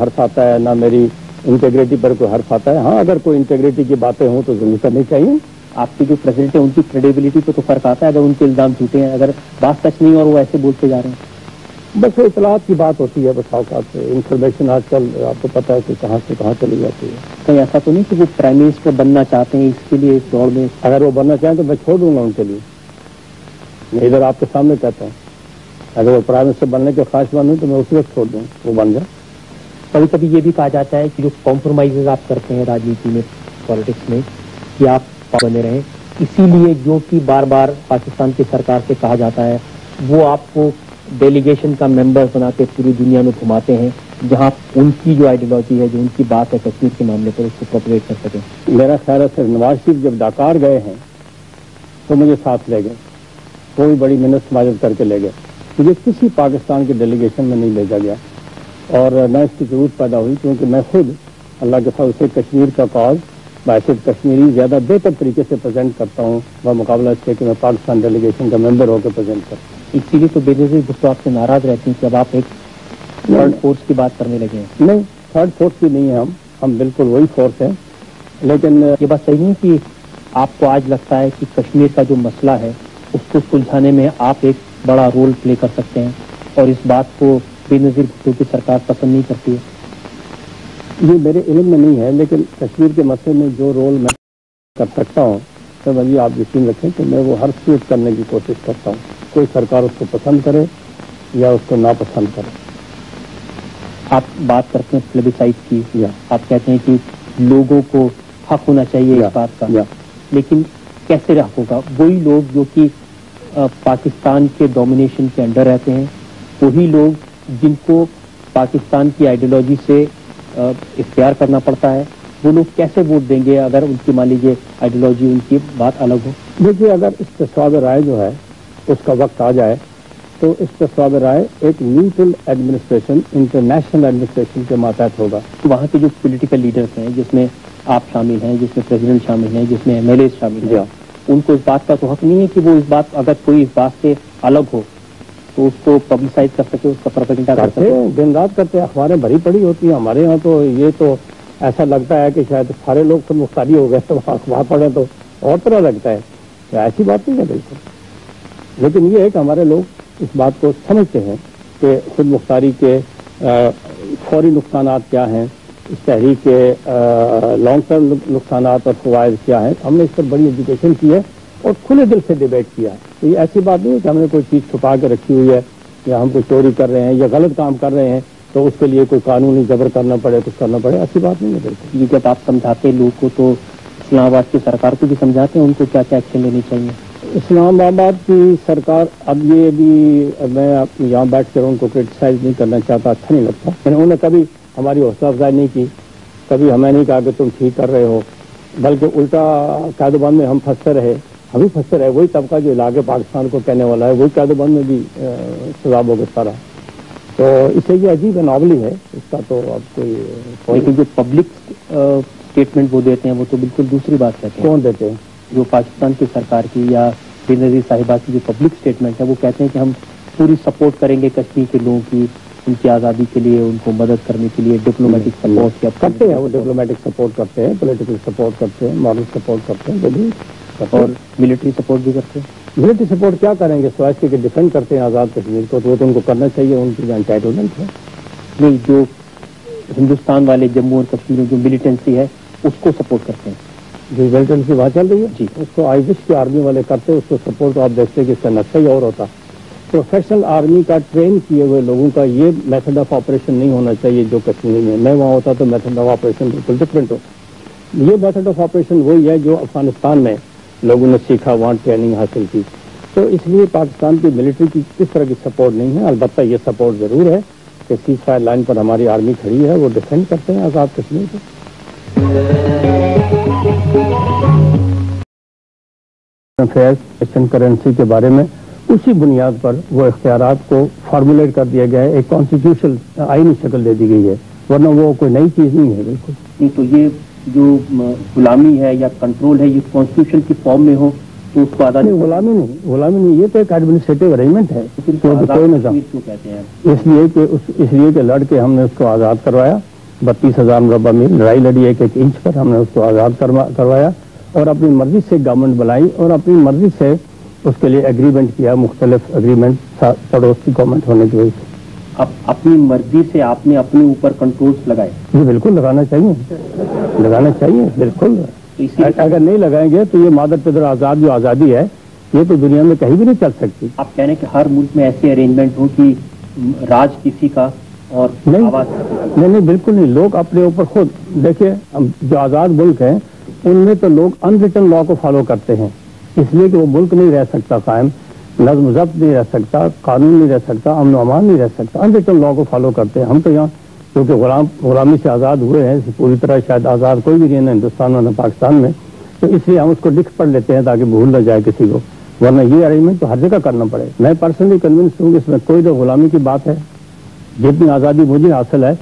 حرف آتا ہے, نہ میری انٹیگریٹی پر کوئی حرف آتا ہے. ہاں, اگر کوئی انٹیگریٹی کی باتیں ہوں تو ضرور کرنی چاہیے. آپ کے جو پریزیڈنٹ ہیں ان کی کریڈیبلٹی پہ تو فرق آتا ہے اگر ان کے الزام جھوٹے ہیں, اگر بات سچ نہیں اور وہ ایسے بولتے جا رہے ہیں. بس اطلاعات کی بات ہوتی ہے، بس اوقات سے انفارمیشن آج کل آپ کو پتہ ہے کہ کہاں سے کہاں چلی جاتی ہے. کہیں ایسا تو نہیں کہ وہ پرائم منسٹر بننا چاہتے ہیں، اس کے لیے اس دوڑ میں اگر وہ بننا چاہیں تو میں چھوڑ دوں گا ان کے لیے. میں ادھر آپ کے سامنے کہتا ہوں اگر وہ پرائم منسٹر بننے کے خواہش مند ہوں تو میں اسی وقت چھوڑ دوں وہ بن جائے. کبھی کبھی یہ بھی کہا جاتا ہے کہ جو کمپرومائزز آپ کرتے ہیں راجنیتی میں، پالیٹکس میں، کہ آپ بنے رہیں، اسی لیے جو کہ بار بار پاکستان کی سرکار سے کہا جاتا ہے وہ آپ کو ڈیلیگیشن کا ممبر بنا کے پوری دنیا میں گھماتے ہیں جہاں ان کی جو آئیڈیالوجی ہے، جو ان کی بات ہے کشمیر کے معاملے پر، اس کو پروپیگیٹ کر سکیں. میرا خیال ہے سر نواز شریف جب ڈاکار گئے ہیں تو مجھے ساتھ لے گئے، کوئی بڑی محنت سماجت کر کے لے گئے. مجھے کسی پاکستان کی ڈیلیگیشن میں نہیں بھیجا گیا اور نہ اس کی ضرورت پیدا ہوئی، کیونکہ میں خود اللہ کے فضل سے کشمیر کا کاز باعث کشمیری زیادہ بہتر طریقے سے پریزنٹ کرتا ہوں بمقابلہ اس کے کہ میں پاکستان ڈیلیگیشن کا ممبر ہو کے پریزنٹ کرتا ہوں. اسی لیے تو بے نظیر بھٹو آپ سے ناراض رہتی ہیں کہ اب آپ ایک تھرڈ فورس کی بات کرنے لگے ہیں. نہیں، تھرڈ فورس بھی نہیں ہے، ہم بالکل وہی فورس ہیں. لیکن یہ بات صحیح نہیں کہ آپ کو آج لگتا ہے کہ کشمیر کا جو مسئلہ ہے اس کو سلجھانے میں آپ ایک بڑا رول پلے کر سکتے ہیں اور اس بات کو بے نظیر بھٹو کی سرکار پسند نہیں کرتی ہے؟ یہ میرے علم میں نہیں ہے، لیکن کشمیر کے مسئلے میں جو رول میں کر سکتا ہوں سر وہی آپ یقین رکھیں کہ میں وہ ہر چیز کرنے کی کوشش کرتا ہوں، کوئی سرکار اس کو پسند کرے یا اس کو ناپسند کرے. آپ بات کرتے ہیں پلیبیسائٹ کی، آپ کہتے ہیں کہ لوگوں کو حق ہونا چاہیے اس بات کا، لیکن کیسے حق ہوگا؟ وہی لوگ جو کہ پاکستان کے ڈومینیشن کے انڈر رہتے ہیں، وہی لوگ جن کو پاکستان کی آئیڈیالوجی سے اختیار کرنا پڑتا ہے، وہ لوگ کیسے ووٹ دیں گے اگر ان کی مان لیجیے آئیڈیالوجی ان کی بات الگ ہو؟ دیکھیے اگر استصواب رائے جو ہے اس کا وقت آ جائے تو استصواب رائے ایک نیوٹرل ایڈمنسٹریشن، انٹرنیشنل ایڈمنسٹریشن کے ماتحت ہوگا. وہاں کے جو پولیٹیکل لیڈرز ہیں جس میں آپ شامل ہیں، جس میں پریزیڈنٹ شامل ہیں، جس میں MLA شامل ہیں، ان کو اس بات کا تو حق نہیں ہے کہ وہ اس بات اگر کوئی اس بات سے الگ ہو تو اس کو پبلسائز کر سکے، اس کا پروپیگنڈا کر سکے. دن رات کرتے، اخباریں بھری پڑی ہوتی ہیں. ہمارے یہاں تو یہ تو ایسا لگتا ہے کہ شاید سارے لوگ خود مختاری ہو گئے تو اخبار پڑھیں تو اور طرح لگتا ہے. ایسی بات نہیں ہے بالکل، لیکن یہ ہے کہ ہمارے لوگ اس بات کو سمجھتے ہیں کہ خود مختاری کے فوری نقصانات کیا ہیں، اس تحریک کے لانگ ٹرم نقصانات اور فوائد کیا ہیں. ہم نے اس پر بڑی ایجوکیشن کی ہے اور کھلے دل سے ڈیبیٹ کیا ہے. تو یہ ایسی بات نہیں ہے کہ ہم نے کوئی چیز چھپا کے رکھی ہوئی ہے یا ہم کوئی چوری کر رہے ہیں یا غلط کام کر رہے ہیں تو اس کے لیے کوئی قانونی جبر کرنا پڑے، کچھ کرنا پڑے، ایسی بات نہیں ہے بالکل. یہ جب آپ سمجھاتے لوگ کو تو اسلام آباد کی سرکار کو بھی سمجھاتے ہیں ان کو کیا کیا ایکشن لینی چاہیے؟ اسلام آباد کی سرکار، اب یہ بھی میں یہاں بیٹھ کر ان کو کرٹیسائز نہیں کرنا چاہتا، اچھا نہیں لگتا. انہوں نے کبھی ہماری حوصلہ افزائی نہیں کی، کبھی ہمیں نہیں کہا کہ تم ٹھیک کر رہے ہو، بلکہ الٹا قید و بند میں ہم پھنستے رہے، ابھی پھنستے رہے. وہی طبقہ جو علاقے پاکستان کو کہنے والا ہے وہی قید و بند میں بھی سزا بھگتتا رہا. تو اسے یہ عجیب انوملی ہے، اس کا تو اب کوئی. لیکن جو پبلک اسٹیٹمنٹ وہ دیتے ہیں وہ تو بالکل دوسری بات کہتے ہیں. کون دیتے ہیں؟ جو پاکستان کی سرکار کی یا بے نظیر صاحبہ کی جو پبلک اسٹیٹمنٹ ہے وہ کہتے ہیں کہ ہم پوری سپورٹ کریں گے کشمیر کے لوگوں کی، ان کی آزادی کے لیے، ان کو مدد کرنے کے لیے ڈپلومیٹک سپورٹ کیا کرتے ہیں. وہ ڈپلومیٹک سپورٹ کرتے ہیں، پولیٹیکل سپورٹ کرتے ہیں، مارل سپورٹ کرتے ہیں، اور ملٹری سپورٹ بھی کرتے ہیں. ملٹری سپورٹ کیا کریں گے سوائے کہ ڈیفینڈ کرتے ہیں آزاد کشمیر کو، تو وہ تو ان کو کرنا چاہیے، ان کی انٹائٹلمنٹ ہے. نہیں، جو ہندوستان والے جموں اور کشمیر میں جو ملیٹنسی ہے اس کو سپورٹ کرتے ہیں. جو ملیٹنسی وہاں چل رہی ہے جی، اس کو آئی وش کی آرمی والے کرتے، اس کو سپورٹ تو آپ دیکھتے کہ اس کا نقشہ ہی اور ہوتا. پروفیشنل آرمی کا ٹرین کیے ہوئے لوگوں کا یہ میتھڈ آف آپریشن نہیں ہونا چاہیے جو کشمیر میں وہاں ہوتا تو میتھڈ آف آپریشن بالکل ڈفرینٹ ہوتا. یہ میتھڈ آف آپریشن وہی ہے جو افغانستان میں لوگوں نے سیکھا، وہاں ٹریننگ حاصل کی. تو اس لیے پاکستان کی ملٹری کی اس طرح کی سپورٹ نہیں ہے. البتہ یہ سپورٹ ضرور ہے کہ سیز فائر لائن پر ہماری آرمی کھڑی ہے، وہ ڈیفینڈ کرتے ہیں آزاد کشمیر کو. کرنسی کے بارے میں اسی بنیاد پر وہ اختیارات کو فارمولیٹ کر دیا گیا ہے، ایک کانسٹیٹیوشنل آئینی شکل دے دی گئی ہے، ورنہ وہ کوئی نئی چیز نہیں ہے بالکل. نہیں تو یہ جو غلامی ہے یا کنٹرول ہے یہ کانسٹیٹیوشن کی فارم میں ہو تو اس کو آزادی. غلامی نہیں، یہ تو ایک ایڈمنسٹریٹو ارینجمنٹ ہے. کوئی نظام کہتے ہیں اس لیے کہ لڑ کے ہم نے اس کو آزاد کروایا، 32,000 مربع میل لڑائی لڑی 1 انچ پر، ہم نے اس کو آزاد کروایا اور اپنی مرضی سے گورنمنٹ بنائی اور اپنی مرضی سے اس کے لیے ایگریمنٹ کیا، مختلف ایگریمنٹ پڑوس کی گورنمنٹ ہونے کی وجہ سے. اب اپنی مرضی سے آپ نے اپنے اوپر کنٹرولز لگائے. یہ بالکل لگانا چاہیے بالکل. اگر نہیں لگائیں گے تو یہ مادر پدر آزاد جو آزادی ہے یہ تو دنیا میں کہیں بھی نہیں چل سکتی. آپ کہہ رہے ہیں کہ ہر ملک میں ایسے ارینجمنٹ ہو کہ راج کسی کا اور نہیں بالکل نہیں. لوگ اپنے اوپر خود دیکھیے جو آزاد ملک ہیں ان میں تو لوگ ان ریٹن لا کو فالو کرتے ہیں اس لیے کہ وہ ملک نہیں رہ سکتا قائم, نظم و ضبط نہیں رہ سکتا, قانون نہیں رہ سکتا, امن و امان نہیں رہ سکتا, ان ریٹن لا کو فالو کرتے ہیں. ہم تو یہاں کیونکہ غلامی سے آزاد ہوئے ہیں پوری طرح شاید آزاد کوئی بھی نہیں نہ ہندوستان میں نہ پاکستان میں, تو اس لیے ہم اس کو لکھ پڑھ لیتے ہیں تاکہ بھول نہ جائے کسی کو, ورنہ یہ ارینجمنٹ تو ہر جگہ کرنا پڑے. میں پرسنلی کنوینس ہوں کہ اس میں کوئی تو غلامی کی بات ہے. جتنی آزادی مجھے حاصل ہے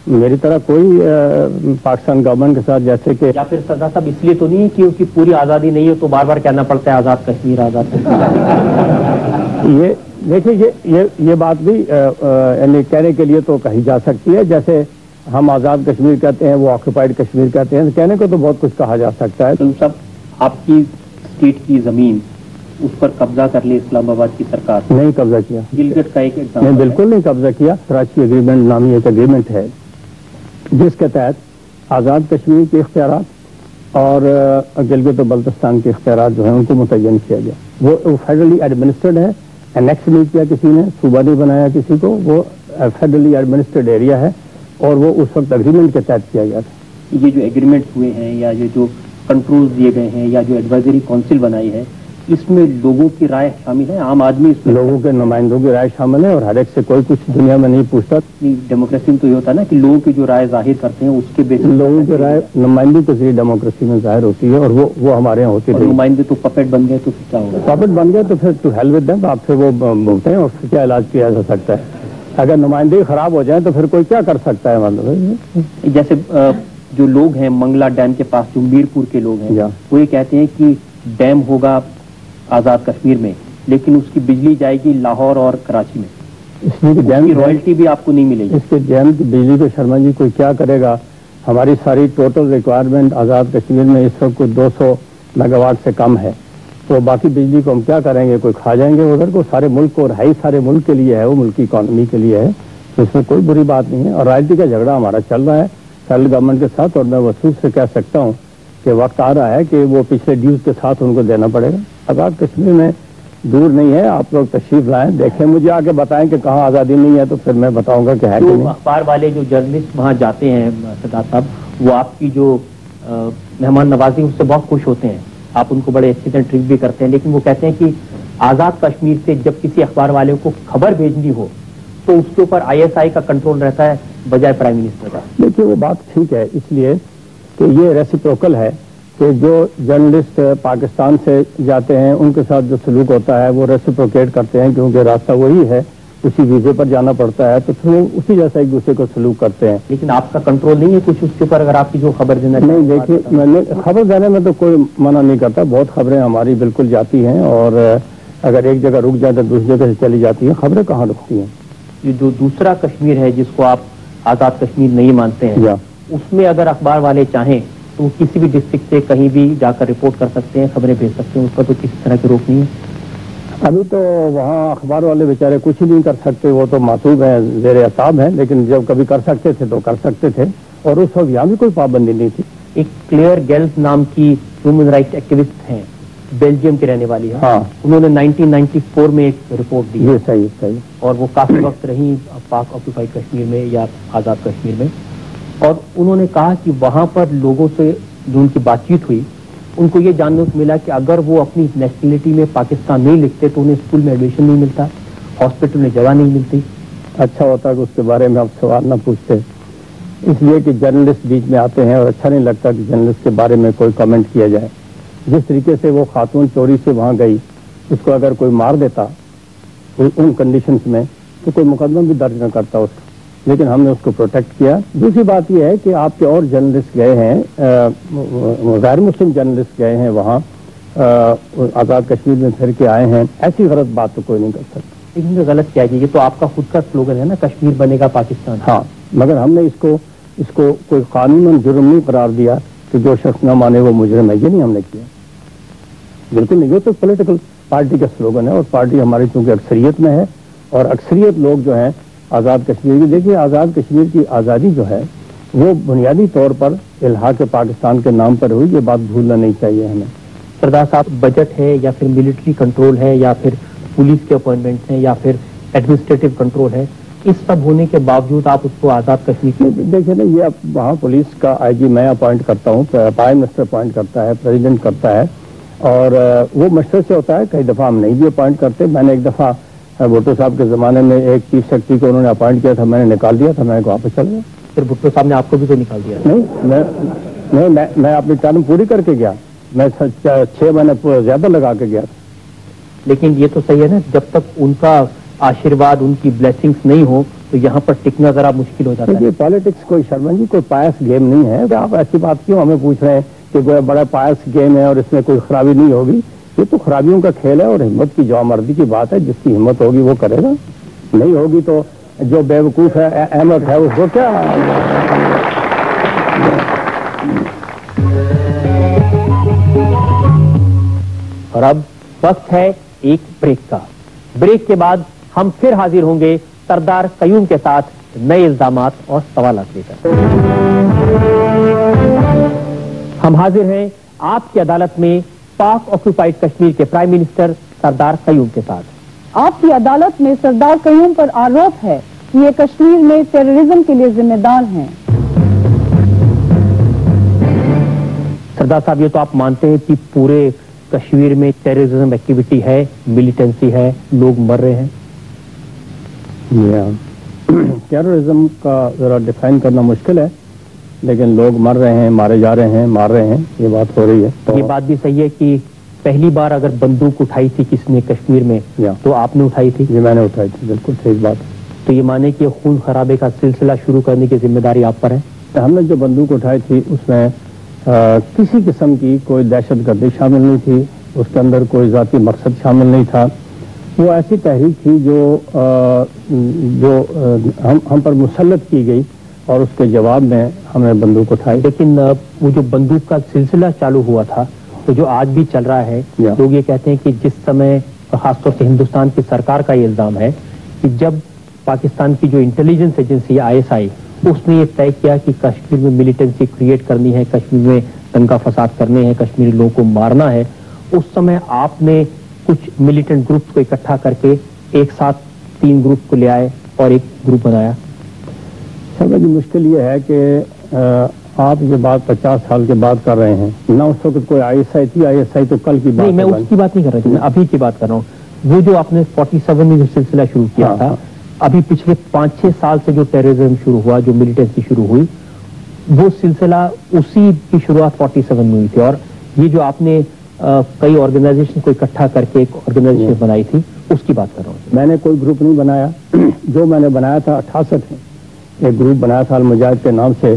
میری طرح کوئی پاکستان گورنمنٹ کے ساتھ جیسے کہ یا پھر سردار صاحب اس لیے تو نہیں ہے کیونکہ پوری آزادی نہیں ہے تو بار بار کہنا پڑتا ہے آزاد کشمیر آزاد کشمیر. یہ دیکھیے یہ بات بھی یعنی کہنے کے لیے تو کہی جا سکتی ہے. جیسے ہم آزاد کشمیر کہتے ہیں وہ آکوپائڈ کشمیر کہتے ہیں, کہنے کو تو بہت کچھ کہا جا سکتا ہے. تو صاحب آپ کی اسٹیٹ کی زمین اس پر قبضہ کر لی اسلام آباد کی سرکار نہیں قبضہ کیا. گلگت کا ایک نہیں بالکل نہیں قبضہ کیا. کراچی ایگریمنٹ نامی ایک ایگریمنٹ ہے جس کے تحت آزاد کشمیر کے اختیارات اور گلگت و بلتستان کے اختیارات جو ہیں ان کو متعین کیا گیا. وہ فیڈرلی ایڈمنسٹرڈ ہے, انیکس نہیں کیا کسی نے, صوبہ نہیں بنایا کسی کو, وہ فیڈرلی ایڈمنسٹرڈ ایریا ہے اور وہ اس وقت اگریمنٹ کے تحت کیا گیا تھا. یہ جو ایگریمنٹ ہوئے ہیں یا یہ جو کنٹرول دیے گئے ہیں یا جو ایڈوائزری کونسل بنائی ہے اس میں لوگوں کی رائے شامل ہے, عام آدمی اس میں لوگوں کے نمائندوں کی رائے شامل ہے اور ہر ایک سے کوئی کچھ دنیا میں نہیں پوچھتا. ڈیموکریسی میں تو یہ ہوتا ہے نا کہ لوگوں کی جو رائے ظاہر کرتے ہیں اس کے بیس لوگوں کی رائے نمائندوں کے ذریعے ڈیموکریسی میں ظاہر ہوتی ہے اور وہ ہمارے یہاں ہوتی ہے. نمائندے تو پپیٹ بن گئے تو پھر کیا ہوگا؟ پپیٹ بن گئے تو پھر ٹو ہیل ود دیم, آپ پھر وہ بولتے ہیں اور پھر کیا علاج کیا جا سکتا ہے. اگر نمائندے خراب ہو جائیں تو پھر کوئی کیا کر سکتا ہے. مطلب جیسے جو لوگ ہیں منگلا ڈیم کے پاس جو میرپور کے لوگ ہیں وہ یہ کہتے ہیں کہ ڈیم ہوگا آزاد کشمیر میں لیکن اس کی بجلی جائے گی لاہور اور کراچی میں, اس لیے ڈیم کی رائلٹی بھی آپ کو نہیں ملے گی. اس کے ڈیم کی بجلی کو شرما جی کوئی کیا کرے گا. ہماری ساری ٹوٹل ریکوائرمنٹ آزاد کشمیر میں اس وقت کوئی 200 میگا واٹ سے کم ہے, تو باقی بجلی کو ہم کیا کریں گے, کوئی کھا جائیں گے ادھر کو. سارے ملک کو اور ہے ہی سارے ملک کے لیے ہے, وہ ملک کی اکانومی کے لیے ہے, تو اس میں کوئی بری بات نہیں ہے. اور رائلٹی کا جھگڑا ہمارا چل رہا ہے فیڈرل گورنمنٹ کے ساتھ اور میں وصول سے کہہ سکتا ہوں کہ وقت آ رہا ہے کہ وہ پچھلے ڈیوز کے ساتھ ان کو دینا پڑے گا. آزاد کشمیر میں دور نہیں ہے, آپ لوگ تشریف لائیں, دیکھیں, مجھے آ کے بتائیں کہ کہاں آزادی نہیں ہے تو پھر میں بتاؤں گا کہ ہے کہ نہیں. اخبار والے جو جرنلسٹ وہاں جاتے ہیں سردار صاحب وہ آپ کی جو مہمان نوازی اس سے بہت خوش ہوتے ہیں, آپ ان کو بڑے اچھی طرح ٹریٹ بھی کرتے ہیں, لیکن وہ کہتے ہیں کہ آزاد کشمیر سے جب کسی اخبار والے کو خبر بھیجنی ہو تو اس کے اوپر ISI کا کنٹرول رہتا ہے بجائے پرائم منسٹر کا. دیکھیے وہ بات ٹھیک ہے اس لیے کہ یہ ریسیپروکل ہے کہ جو جرنلسٹ پاکستان سے جاتے ہیں ان کے ساتھ جو سلوک ہوتا ہے وہ ریسیپروکیٹ کرتے ہیں کیونکہ راستہ وہی ہے, اسی ویزے پر جانا پڑتا ہے, تو پھر وہ اسی جیسا ایک دوسرے کو سلوک کرتے ہیں. لیکن آپ کا کنٹرول نہیں ہے کچھ اس کے اوپر اگر آپ کی جو خبر دینا نہیں. دیکھیے میں نے خبر دینے میں تو کوئی منع نہیں کرتا, بہت خبریں ہماری بالکل جاتی ہیں اور اگر ایک جگہ رک جائے تو دوسری جگہ سے چلی جاتی ہیں, خبریں کہاں رکتی ہیں. یہ جو دوسرا کشمیر ہے جس کو آپ آزاد کشمیر نہیں مانتے ہیں اس میں اگر اخبار والے چاہیں تو کسی بھی ڈسٹرکٹ سے کہیں بھی جا کر رپورٹ کر سکتے ہیں, خبریں بھیج سکتے ہیں, اس پر تو کسی طرح کی روک نہیں ہے. ابھی تو وہاں اخبار والے بیچارے کچھ نہیں کر سکتے, وہ تو معصوم ہیں, زیر اعصاب ہیں, لیکن جب کبھی کر سکتے تھے تو کر سکتے تھے اور اس وقت یہاں بھی کوئی پابندی نہیں تھی. ایک کلیئر گیلز نام کی ہیومن رائٹس ایکٹیوسٹ ہیں, بیلجیم کی رہنے والی ہے, ہاں, انہوں نے 1994 میں ایک رپورٹ دی. صحیح اور وہ کافی وقت رہی پاک آکوپائڈ کشمیر میں یا آزاد کشمیر میں, اور انہوں نے کہا کہ وہاں پر لوگوں سے جو ان کی بات چیت ہوئی ان کو یہ جاننے کو ملا کہ اگر وہ اپنی نیشنلٹی میں پاکستان نہیں لکھتے تو انہیں اسکول میں ایڈمیشن نہیں ملتا, ہاسپٹل میں جگہ نہیں ملتی. اچھا ہوتا کہ اس کے بارے میں آپ سوال نہ پوچھتے, اس لیے کہ جرنلسٹ بیچ میں آتے ہیں اور اچھا نہیں لگتا کہ جرنلسٹ کے بارے میں کوئی کمنٹ کیا جائے. جس طریقے سے وہ خاتون چوری سے وہاں گئی, اس کو اگر کوئی مار دیتا ان کنڈیشنز میں تو کوئی مقدمہ بھی درج نہ کرتا اس کا, لیکن ہم نے اس کو پروٹیکٹ کیا. دوسری بات یہ ہے کہ آپ کے اور جرنلسٹ گئے ہیں, غیر مسلم جرنلسٹ گئے ہیں وہاں, آزاد کشمیر میں پھر کے آئے ہیں, ایسی غلط بات تو کوئی نہیں کر سکتا. لیکن غلط کیا یہ تو آپ کا خود کا سلوگن ہے نا, کشمیر بنے گا پاکستان. ہاں, مگر ہم نے اس کو کوئی قانون جرم نہیں قرار دیا کہ جو شخص نہ مانے وہ مجرم ہے, یہ نہیں ہم نے کیا, بالکل نہیں. یہ تو پولیٹیکل پارٹی کا سلوگن ہے اور پارٹی ہماری چونکہ اکثریت میں ہے اور اکثریت لوگ جو ہیں آزاد کشمیر کی. دیکھیے آزاد کشمیر کی آزادی جو ہے وہ بنیادی طور پر الحاق پاکستان کے نام پر ہوئی، یہ بات بھولنا نہیں چاہیے ہمیں. سردار صاحب بجٹ ہے یا پھر ملٹری کنٹرول ہے یا پھر پولیس کے اپوائنٹمنٹس ہیں یا پھر ایڈمنسٹریٹو کنٹرول ہے، اس سب ہونے کے باوجود آپ اس کو آزاد کشمیر دیکھیں نا، یہ اب وہاں پولیس کا آئی جی میں اپوائنٹ کرتا ہوں، پرائم منسٹر اپوائنٹ کرتا ہے، پریزیڈنٹ کرتا ہے، اور وہ مشورے سے ہوتا ہے. کئی دفعہ ہم نہیں بھی اپوائنٹ کرتے. میں نے ایک دفعہ بھٹو صاحب کے زمانے میں ایک چیف سیکرٹری کو انہوں نے اپوائنٹ کیا تھا، میں نے نکال دیا تھا، میں واپس چل گیا. پھر بھٹو صاحب نے آپ کو بھی تو نکال دیا؟ نہیں، میں اپنی ٹرم پوری کر کے گیا، میں 6 مہینے زیادہ لگا کے گیا. لیکن یہ تو صحیح ہے نا، جب تک ان کا آشیرواد، ان کی بلیسنگز نہیں ہو تو یہاں پر ٹکنا ذرا مشکل ہو جاتا ہے. یہ پالیٹکس کوئی شرمن جی کوئی پایس گیم نہیں ہے. آپ ایسی بات کیوں ہمیں پوچھ رہے ہیں کہ کوئی بڑا پایس گیم ہے اور اس میں کوئی خرابی نہیں ہوگی؟ یہ تو خرابیوں کا کھیل ہے اور ہمت کی جوامردی کی بات ہے. جس کی ہمت ہوگی وہ کرے گا، نہیں ہوگی تو جو بے وقوف ہے احمد ہے اس کو کیا. اور اب وقت ہے ایک بریک کا. بریک کے بعد ہم پھر حاضر ہوں گے سردار قیوم کے ساتھ نئے الزامات اور سوالات لے کر. ہم حاضر ہیں آپ کی عدالت میں پاک آکوپائڈ کشمیر کے پرائم منسٹر سردار قیوم کے ساتھ. آپ کی عدالت میں سردار قیوم پر آروپ ہے کہ یہ کشمیر میں ٹیررزم کے لیے ذمہ دار ہیں. سردار صاحب، یہ تو آپ مانتے ہیں کہ پورے کشمیر میں ٹیررزم ایکٹیویٹی ہے، ملیٹنسی ہے، لوگ مر رہے ہیں؟ ٹیررزم کا ذرا ڈیفائن کرنا مشکل ہے، لیکن لوگ مر رہے ہیں، مارے جا رہے ہیں، مار رہے ہیں، یہ بات ہو رہی ہے. یہ بات بھی صحیح ہے کہ پہلی بار اگر بندوق اٹھائی تھی کس نے کشمیر میں تو آپ نے اٹھائی تھی؟ یہ میں نے اٹھائی تھی، بالکل صحیح بات. تو یہ مانے کہ خون خرابے کا سلسلہ شروع کرنے کی ذمہ داری آپ پر ہے؟ ہم نے جو بندوق اٹھائی تھی اس میں کسی قسم کی کوئی دہشت گردی شامل نہیں تھی، اس کے اندر کوئی ذاتی مقصد شامل نہیں تھا. وہ ایسی تحریک تھی جو ہم پر مسلط کی گئی اور اس کے جواب میں ہم نے بندوق اٹھائی. لیکن وہ جو بندوق کا سلسلہ چالو ہوا تھا تو جو آج بھی چل رہا ہے، لوگ یہ کہتے ہیں کہ جس سمے خاص طور سے ہندوستان کی سرکار کا یہ الزام ہے کہ جب پاکستان کی جو انٹیلیجنس ایجنسی ISI اس نے یہ طے کیا کہ کشمیر میں ملیٹنسی کریٹ کرنی ہے، کشمیر میں دنگا فساد کرنے ہیں، کشمیری لوگوں کو مارنا ہے، اس سمے آپ نے کچھ ملیٹنٹ گروپس کو اکٹھا کر کے ایک ساتھ 3 گروپ کو لے آئے اور ایک گروپ بنایا. سب کی مشکل یہ ہے کہ آپ یہ بات 50 سال کے بعد کر رہے ہیں نہ. اس وقت کوئی ISI تھی؟ ISI تو کل کی بات نہیں، میں اس کی بات نہیں کر رہا ہوں، میں ابھی کی بات کر رہا ہوں. وہ جو آپ نے 47 میں جو سلسلہ شروع کیا تھا، ابھی پچھلے 5-6 سال سے جو ٹیررزم شروع ہوا، جو ملیٹنسی شروع ہوئی، وہ سلسلہ اسی کی شروعات 47 میں ہوئی تھی. اور یہ جو آپ نے کئی آرگنائزیشن کو اکٹھا کر کے ایک آرگنائزیشن بنائی تھی، اس کی بات کر رہا ہوں. میں نے کوئی گروپ نہیں بنایا. جو میں نے بنایا تھا 68 میں ایک گروپ بنایا تھا المجاہد کے نام سے.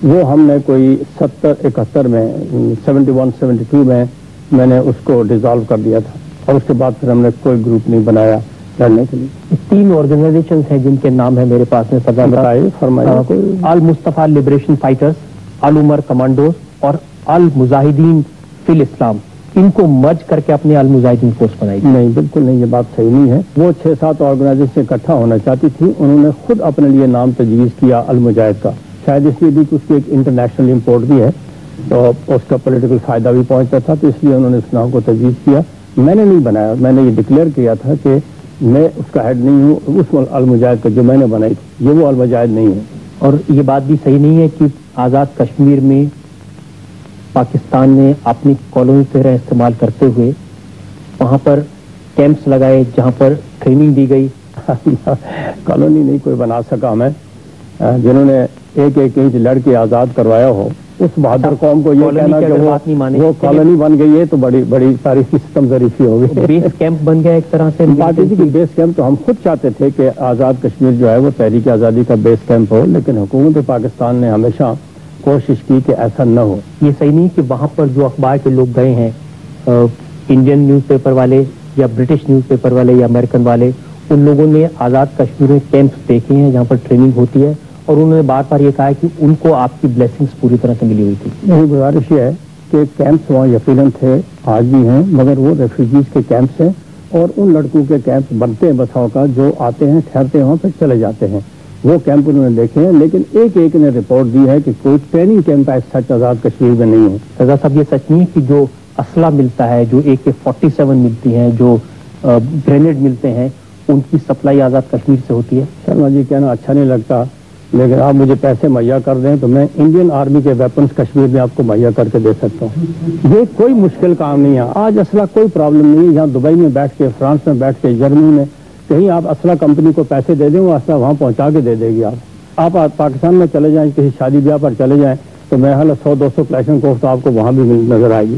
وہ ہم نے کوئی 70-71 میں 71-72 میں نے اس کو ڈیزالو کر دیا تھا اور اس کے بعد پھر ہم نے کوئی گروپ نہیں بنایا لڑنے کے لیے. 3 آرگنائزیشنز ہیں جن کے نام ہے میرے پاس میں. فرمائیے. المصطفیٰ لبریشن فائٹرز، العمر کمانڈوز اور المجاہدین فی الاسلام، ان کو مرج کر کے اپنے المجاہدین فورس بنائی. نہیں، بالکل نہیں، یہ بات صحیح نہیں ہے. وہ 6-7 آرگنائزیشن اکٹھا ہونا چاہتی تھی، انہوں نے خود اپنے لیے نام تجویز کیا المجاہد کا. شاید اس لیے بھی کہ اس کی ایک انٹرنیشنل امپورٹ بھی ہے تو اس کا پولیٹیکل فائدہ بھی پہنچتا تھا، تو اس لیے انہوں نے اس نام کو تجویز کیا. میں نے نہیں بنایا. میں نے یہ ڈکلیئر کیا تھا کہ میں اس کا ہیڈ نہیں ہوں. اس المجاہد کا جو میں نے بنائی تھی یہ وہ المجاہد نہیں ہے. اور یہ بات بھی صحیح نہیں ہے کہ آزاد کشمیر میں پاکستان نے اپنی کالونی کی طرح استعمال کرتے ہوئے وہاں پر کیمپس لگائے جہاں پر ٹریننگ دی گئی. کالونی نہیں کوئی بنا سکا ہمیں. جنہوں نے ایک انچ لڑ کے آزاد کروایا ہو اس بہادر قوم کو یہ کہنا کہ وہ کالونی بن گئی ہے تو بڑی تاریخی ستم ظریفی ہو گئی. بیس کیمپ بن گیا ایک طرح سے. بات یہ کہ بیس کیمپ تو ہم خود چاہتے تھے کہ آزاد کشمیر جو ہے وہ تحریک آزادی کا بیس کیمپ ہو، لیکن حکومت پاکستان نے ہمیشہ کوشش کی کہ ایسا نہ ہو. یہ صحیح نہیں کہ وہاں پر جو اخبار کے لوگ گئے ہیں، انڈین نیوز پیپر والے یا برٹش نیوز پیپر والے یا امریکن والے، ان لوگوں نے آزاد کشمیر میں کیمپس دیکھے ہیں جہاں پر ٹریننگ ہوتی ہے اور انہوں نے بار بار یہ کہا کہ ان کو آپ کی بلیسنگز پوری طرح سے ملی ہوئی تھی. میری گزارش یہ ہے کہ کیمپس وہاں یقیناً تھے، آج بھی ہیں، مگر وہ ریفیوجیز کے کیمپس ہیں اور ان لڑکوں کے کیمپ بنتے ہیں بساؤ کا، جو آتے ہیں ٹھہرتے ہیں وہاں پھر چلے جاتے ہیں، وہ کیمپ انہوں نے دیکھے ہیں، لیکن ایک نے رپورٹ دی ہے کہ کوئی ٹریننگ کیمپ ایسا سچ آزاد کشمیر میں نہیں ہے۔ سردار صاحب، یہ سچ نہیں کہ جو اسلحہ ملتا ہے، جو AK-47 ملتی ہیں، جو گرینیڈ ملتے ہیں، ان کی سپلائی آزاد کشمیر سے ہوتی ہے؟ شرما جی کہنا اچھا نہیں لگتا، لیکن آپ مجھے پیسے مہیا کر دیں تو میں انڈین آرمی کے ویپنز کشمیر میں آپ کو مہیا کر کے دے سکتا ہوں۔ یہ کوئی مشکل کام نہیں ہے، آج اسلحہ کوئی پرابلم نہیں ہے۔ یہاں دبئی میں بیٹھ کے، فرانس میں بیٹھ کے، جرمنی میں کہیں آپ اسلحہ کمپنی کو پیسے دے دیں، وہ اسلحہ وہاں پہنچا کے دے دے گی۔ آپ پاکستان میں چلے جائیں، کسی شادی بیاہ پر چلے جائیں تو میرے خیال 100-200 کلیشن کوف تو آپ کو وہاں بھی نظر آئے گی۔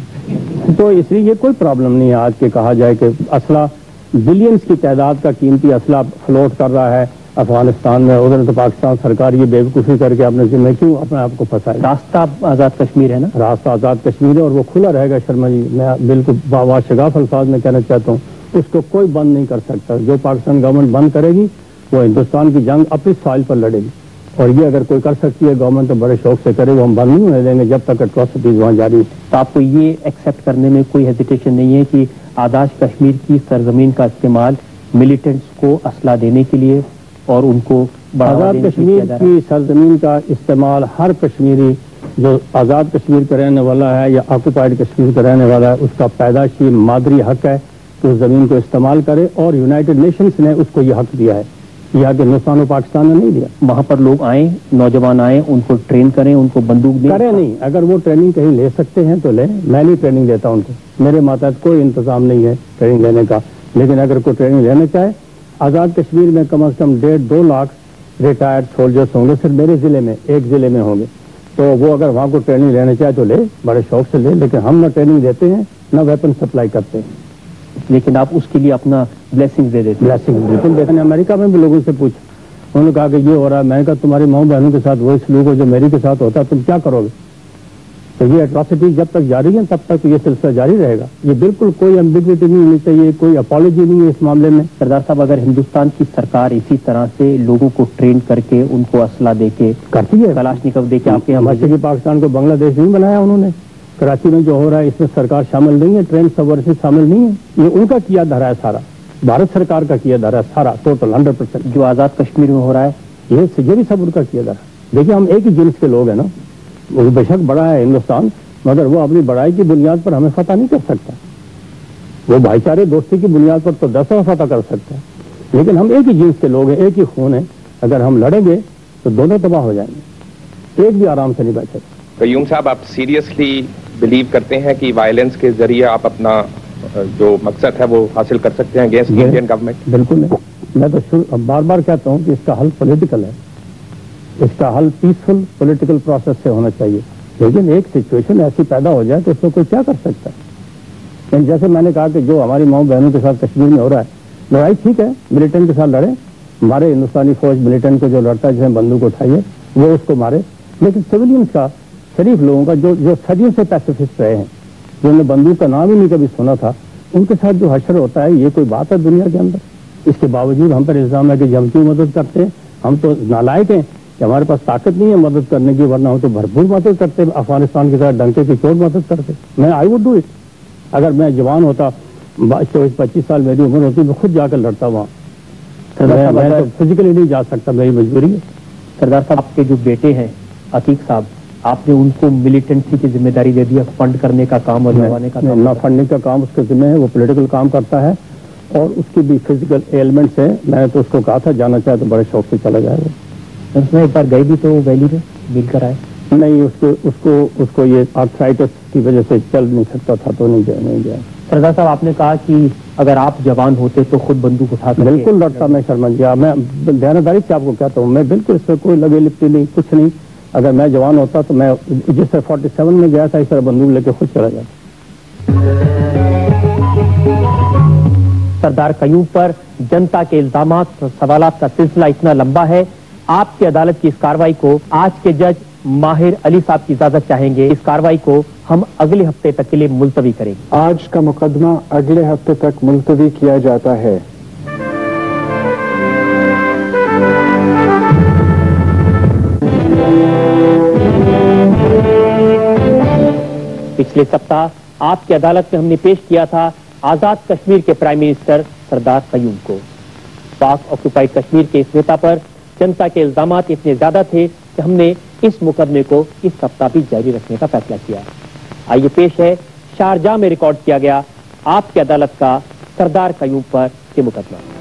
تو اس لیے یہ کوئی پرابلم نہیں ہے آج کے کہا جائے کہ اسلحہ بلینز کی تعداد کا قیمتی اسلحہ فلوٹ کر رہا ہے افغانستان میں، ادھر تو پاکستان سرکار یہ بیوقوفی کر کے اپنے ذمہ کیوں اپنے آپ کو پھنسائے۔ راستہ آزاد کشمیر ہے نا؟ راستہ آزاد کشمیر ہے اور وہ کھلا رہے گا شرما جی، میں بالکل باشگاف الفاظ میں کہنا چاہتا ہوں، اس کو کوئی بند نہیں کر سکتا۔ جو پاکستان گورنمنٹ بند کرے گی وہ ہندوستان کی جنگ اپنی سوائل پر لڑے گی، اور یہ اگر کوئی کر سکتی ہے گورنمنٹ تو بڑے شوق سے کرے، وہ ہم بند نہیں ہونے دیں گے جب تک اٹراسٹیز وہاں جاری ہے۔ تو آپ کو یہ ایکسیپٹ کرنے میں کوئی ہیزیٹیشن نہیں ہے کہ آزاد کشمیر کی سرزمین کا استعمال ملیٹنٹس کو اسلحہ دینے کے لیے اور ان کو آزاد کشمیر کی سرزمین کا استعمال ہر کشمیری جو آزاد کشمیر کا رہنے والا ہے یا آکوپائڈ کشمیر کا رہنے والا ہے، اس کا پیدائشی مادری حق ہے کہ اس زمین کو استعمال کرے، اور یونائٹڈ نیشنز نے اس کو یہ حق دیا ہے، یہ حق ہندوستان و پاکستان نے نہیں دیا۔ وہاں پر لوگ آئیں، نوجوان آئیں، ان کو ٹرین کریں، ان کو بندوق دیں؟ کریں نہیں، اگر وہ ٹریننگ کہیں لے سکتے ہیں تو لیں، میں نہیں ٹریننگ دیتا ان کو، میرے ماتحت کوئی انتظام نہیں ہے ٹریننگ لینے کا، لیکن اگر کوئی ٹریننگ لینا چاہے، آزاد کشمیر میں کم از کم 1.5-2 لاکھ ریٹائرڈ سولجرس ہوں گے، صرف میرے ضلع میں، ایک ضلع میں ہوں گے، تو وہ اگر وہاں کو ٹریننگ لینا چاہے تو لے، بڑے شوق سے لے، لیکن ہم نہ ٹریننگ دیتے ہیں نہ ویپن سپلائی کرتے ہیں۔ لیکن آپ اس کے لیے اپنا بلیسنگ دے دیتے ہیں؟ بلیسنگ بالکل دیتے ہیں۔ امریکہ میں بھی لوگوں سے پوچھا، انہوں نے کہا کہ یہ ہو رہا ہے، میں نے کہا تمہاری ماؤں بہنوں کے ساتھ وہی سلوک ہو جو میری کے ساتھ ہوتا ہے، تم کیا کرو گے؟ تو یہ اٹراسٹی جب تک جاری ہے تب تک یہ سلسلہ جاری رہے گا، یہ بالکل کوئی ایمبیگوٹی نہیں ہونی چاہیے، کوئی اپالوجی نہیں ہے اس معاملے میں۔ سردار صاحب، اگر ہندوستان کی سرکار اسی طرح سے لوگوں کو ٹرین کر کے ان کو اسلحہ دے کے کرتی ہے، کلاشنکوف دے کے آپ کے ہمارے کی پاکستان کو بنگلہ دیش نہیں بنایا انہوں نے، کراچی میں جو ہو رہا ہے اس میں سرکار شامل نہیں ہے، ٹرین سبورسز شامل نہیں ہے، یہ ان کا کیا دھرا ہے، سارا بھارت سرکار کا کیا دھرا ہے، سارا ٹوٹل 100%۔ جو آزاد کشمیر میں ہو رہا ہے یہ بھی سب ان کا کیا دھرا ہے۔ دیکھیے ہم ایک ہی جنس کے لوگ ہیں نا، وہ بے شک بڑا ہے ہندوستان، مگر وہ اپنی بڑائی کی بنیاد پر ہمیں فتح نہیں کر سکتا، وہ بھائی چارے دوستی کی بنیاد پر تو 10 فتح کر سکتا ہے، لیکن ہم ایک ہی جنس کے لوگ ہیں، ایک ہی خون ہے، اگر ہم لڑیں گے تو دونوں تباہ ہو جائیں گے، ایک بھی آرام سے نہیں بیٹھے۔ قیوم صاحب، آپ سیریسلی بلیو کرتے ہیں کہ وائلنس کے ذریعے آپ اپنا جو مقصد ہے وہ حاصل کر سکتے ہیں اگینسٹ انڈین گورنمنٹ؟ بالکل نہیں، میں تو بار بار کہتا ہوں کہ اس کا حل پولیٹیکل ہے، اس کا حل پیسفل پولیٹیکل پروسیس سے ہونا چاہیے، لیکن ایک سچویشن ایسی پیدا ہو جائے تو اس میں کوئی کیا کر سکتا ہے؟ جیسے میں نے کہا کہ جو ہماری ماؤں بہنوں کے ساتھ کشمیر میں ہو رہا ہے، لڑائی ٹھیک ہے، ملیٹنٹ کے ساتھ لڑے، ہمارے ہندوستانی فوج ملیٹنٹ کو جو لڑتا ہے جس نے بندوق اٹھائی ہے وہ اس کو مارے، لیکن سویلینس کا، شریف لوگوں کا جو صدیوں سے پیسیفسٹ رہے ہیں، جنہوں نے بندوق کا نام ہی نہیں کبھی سنا تھا، ان کے ساتھ جو حشر ہوتا ہے یہ کوئی بات ہے دنیا کے اندر؟ اس کے باوجود ہم پر الزام ہے کہ ہم کیوں مدد کرتے ہیں؟ ہم تو نالائق ہیں کہ ہمارے پاس طاقت نہیں ہے مدد کرنے کی، ورنہ ہم تو بھرپور مدد کرتے، افغانستان کی طرح ڈنکے کی چوٹ مدد کرتے۔ میں آئی وڈ ڈو اٹ، اگر میں جوان ہوتا، 24-25 سال میری عمر ہوتی، میں خود جا کر لڑتا وہاں، میں تو فزیکلی نہیں جا سکتا، میری مجبوری ہے۔ سردار صاحب، آپ کے جو بیٹے ہیں عتیق صاحب، آپ نے ان کو ملیٹنسی کی ذمہ داری دے دیا، فنڈ کرنے کا کام اور لگوانے کا کام؟ نہ فنڈنگ کا کام اس کے ذمہ ہے، وہ پولیٹیکل کام کرتا ہے اور اس کی بھی فزیکل ایلیمنٹس ہیں، میں تو اس کو کہا تھا جانا چاہے تو بڑے شوق سے چلا جائے گا۔ اس میں ایک بار گئے بھی تو ویلی میں مل کر آئے؟ نہیں، اس کو یہ آرتھرائٹس کی وجہ سے چل نہیں سکتا تھا تو نہیں گیا۔ سردار صاحب، آپ نے کہا کہ اگر آپ جوان ہوتے تو خود بندوق اٹھا کر بالکل لڑتا میں شرما جی، میں دیانتداری سے آپ کو کہتا ہوں، میں بالکل اس میں کوئی لگے لپٹی نہیں، کچھ نہیں، اگر میں جوان ہوتا تو میں جس طرح 47 میں گیا تھا اس طرح بندوق لے کے خود چلا جاتا۔ سردار قیوم پر جنتا کے الزامات اور سوالات کا سلسلہ اتنا لمبا ہے، آپ کی عدالت کی اس کارروائی کو آج کے جج ماہر علی صاحب کی اجازت چاہیں گے، اس کارروائی کو ہم اگلے ہفتے تک کے لیے ملتوی کریں گے۔ آج کا مقدمہ اگلے ہفتے تک ملتوی کیا جاتا ہے۔ پچھلے سپتاہ آپ کی عدالت میں ہم نے پیش کیا تھا آزاد کشمیر کے پرائم منسٹر سردار قیوم کو۔ پاک آکوپائڈ کشمیر کے اس نیتا پر جنتا کے الزامات اتنے زیادہ تھے کہ ہم نے اس مقدمے کو اس ہفتہ بھی جاری رکھنے کا فیصلہ کیا۔ آئیے پیش ہے شارجہ میں ریکارڈ کیا گیا آپ کی عدالت کا سردار قیوم پر یہ مقدمہ۔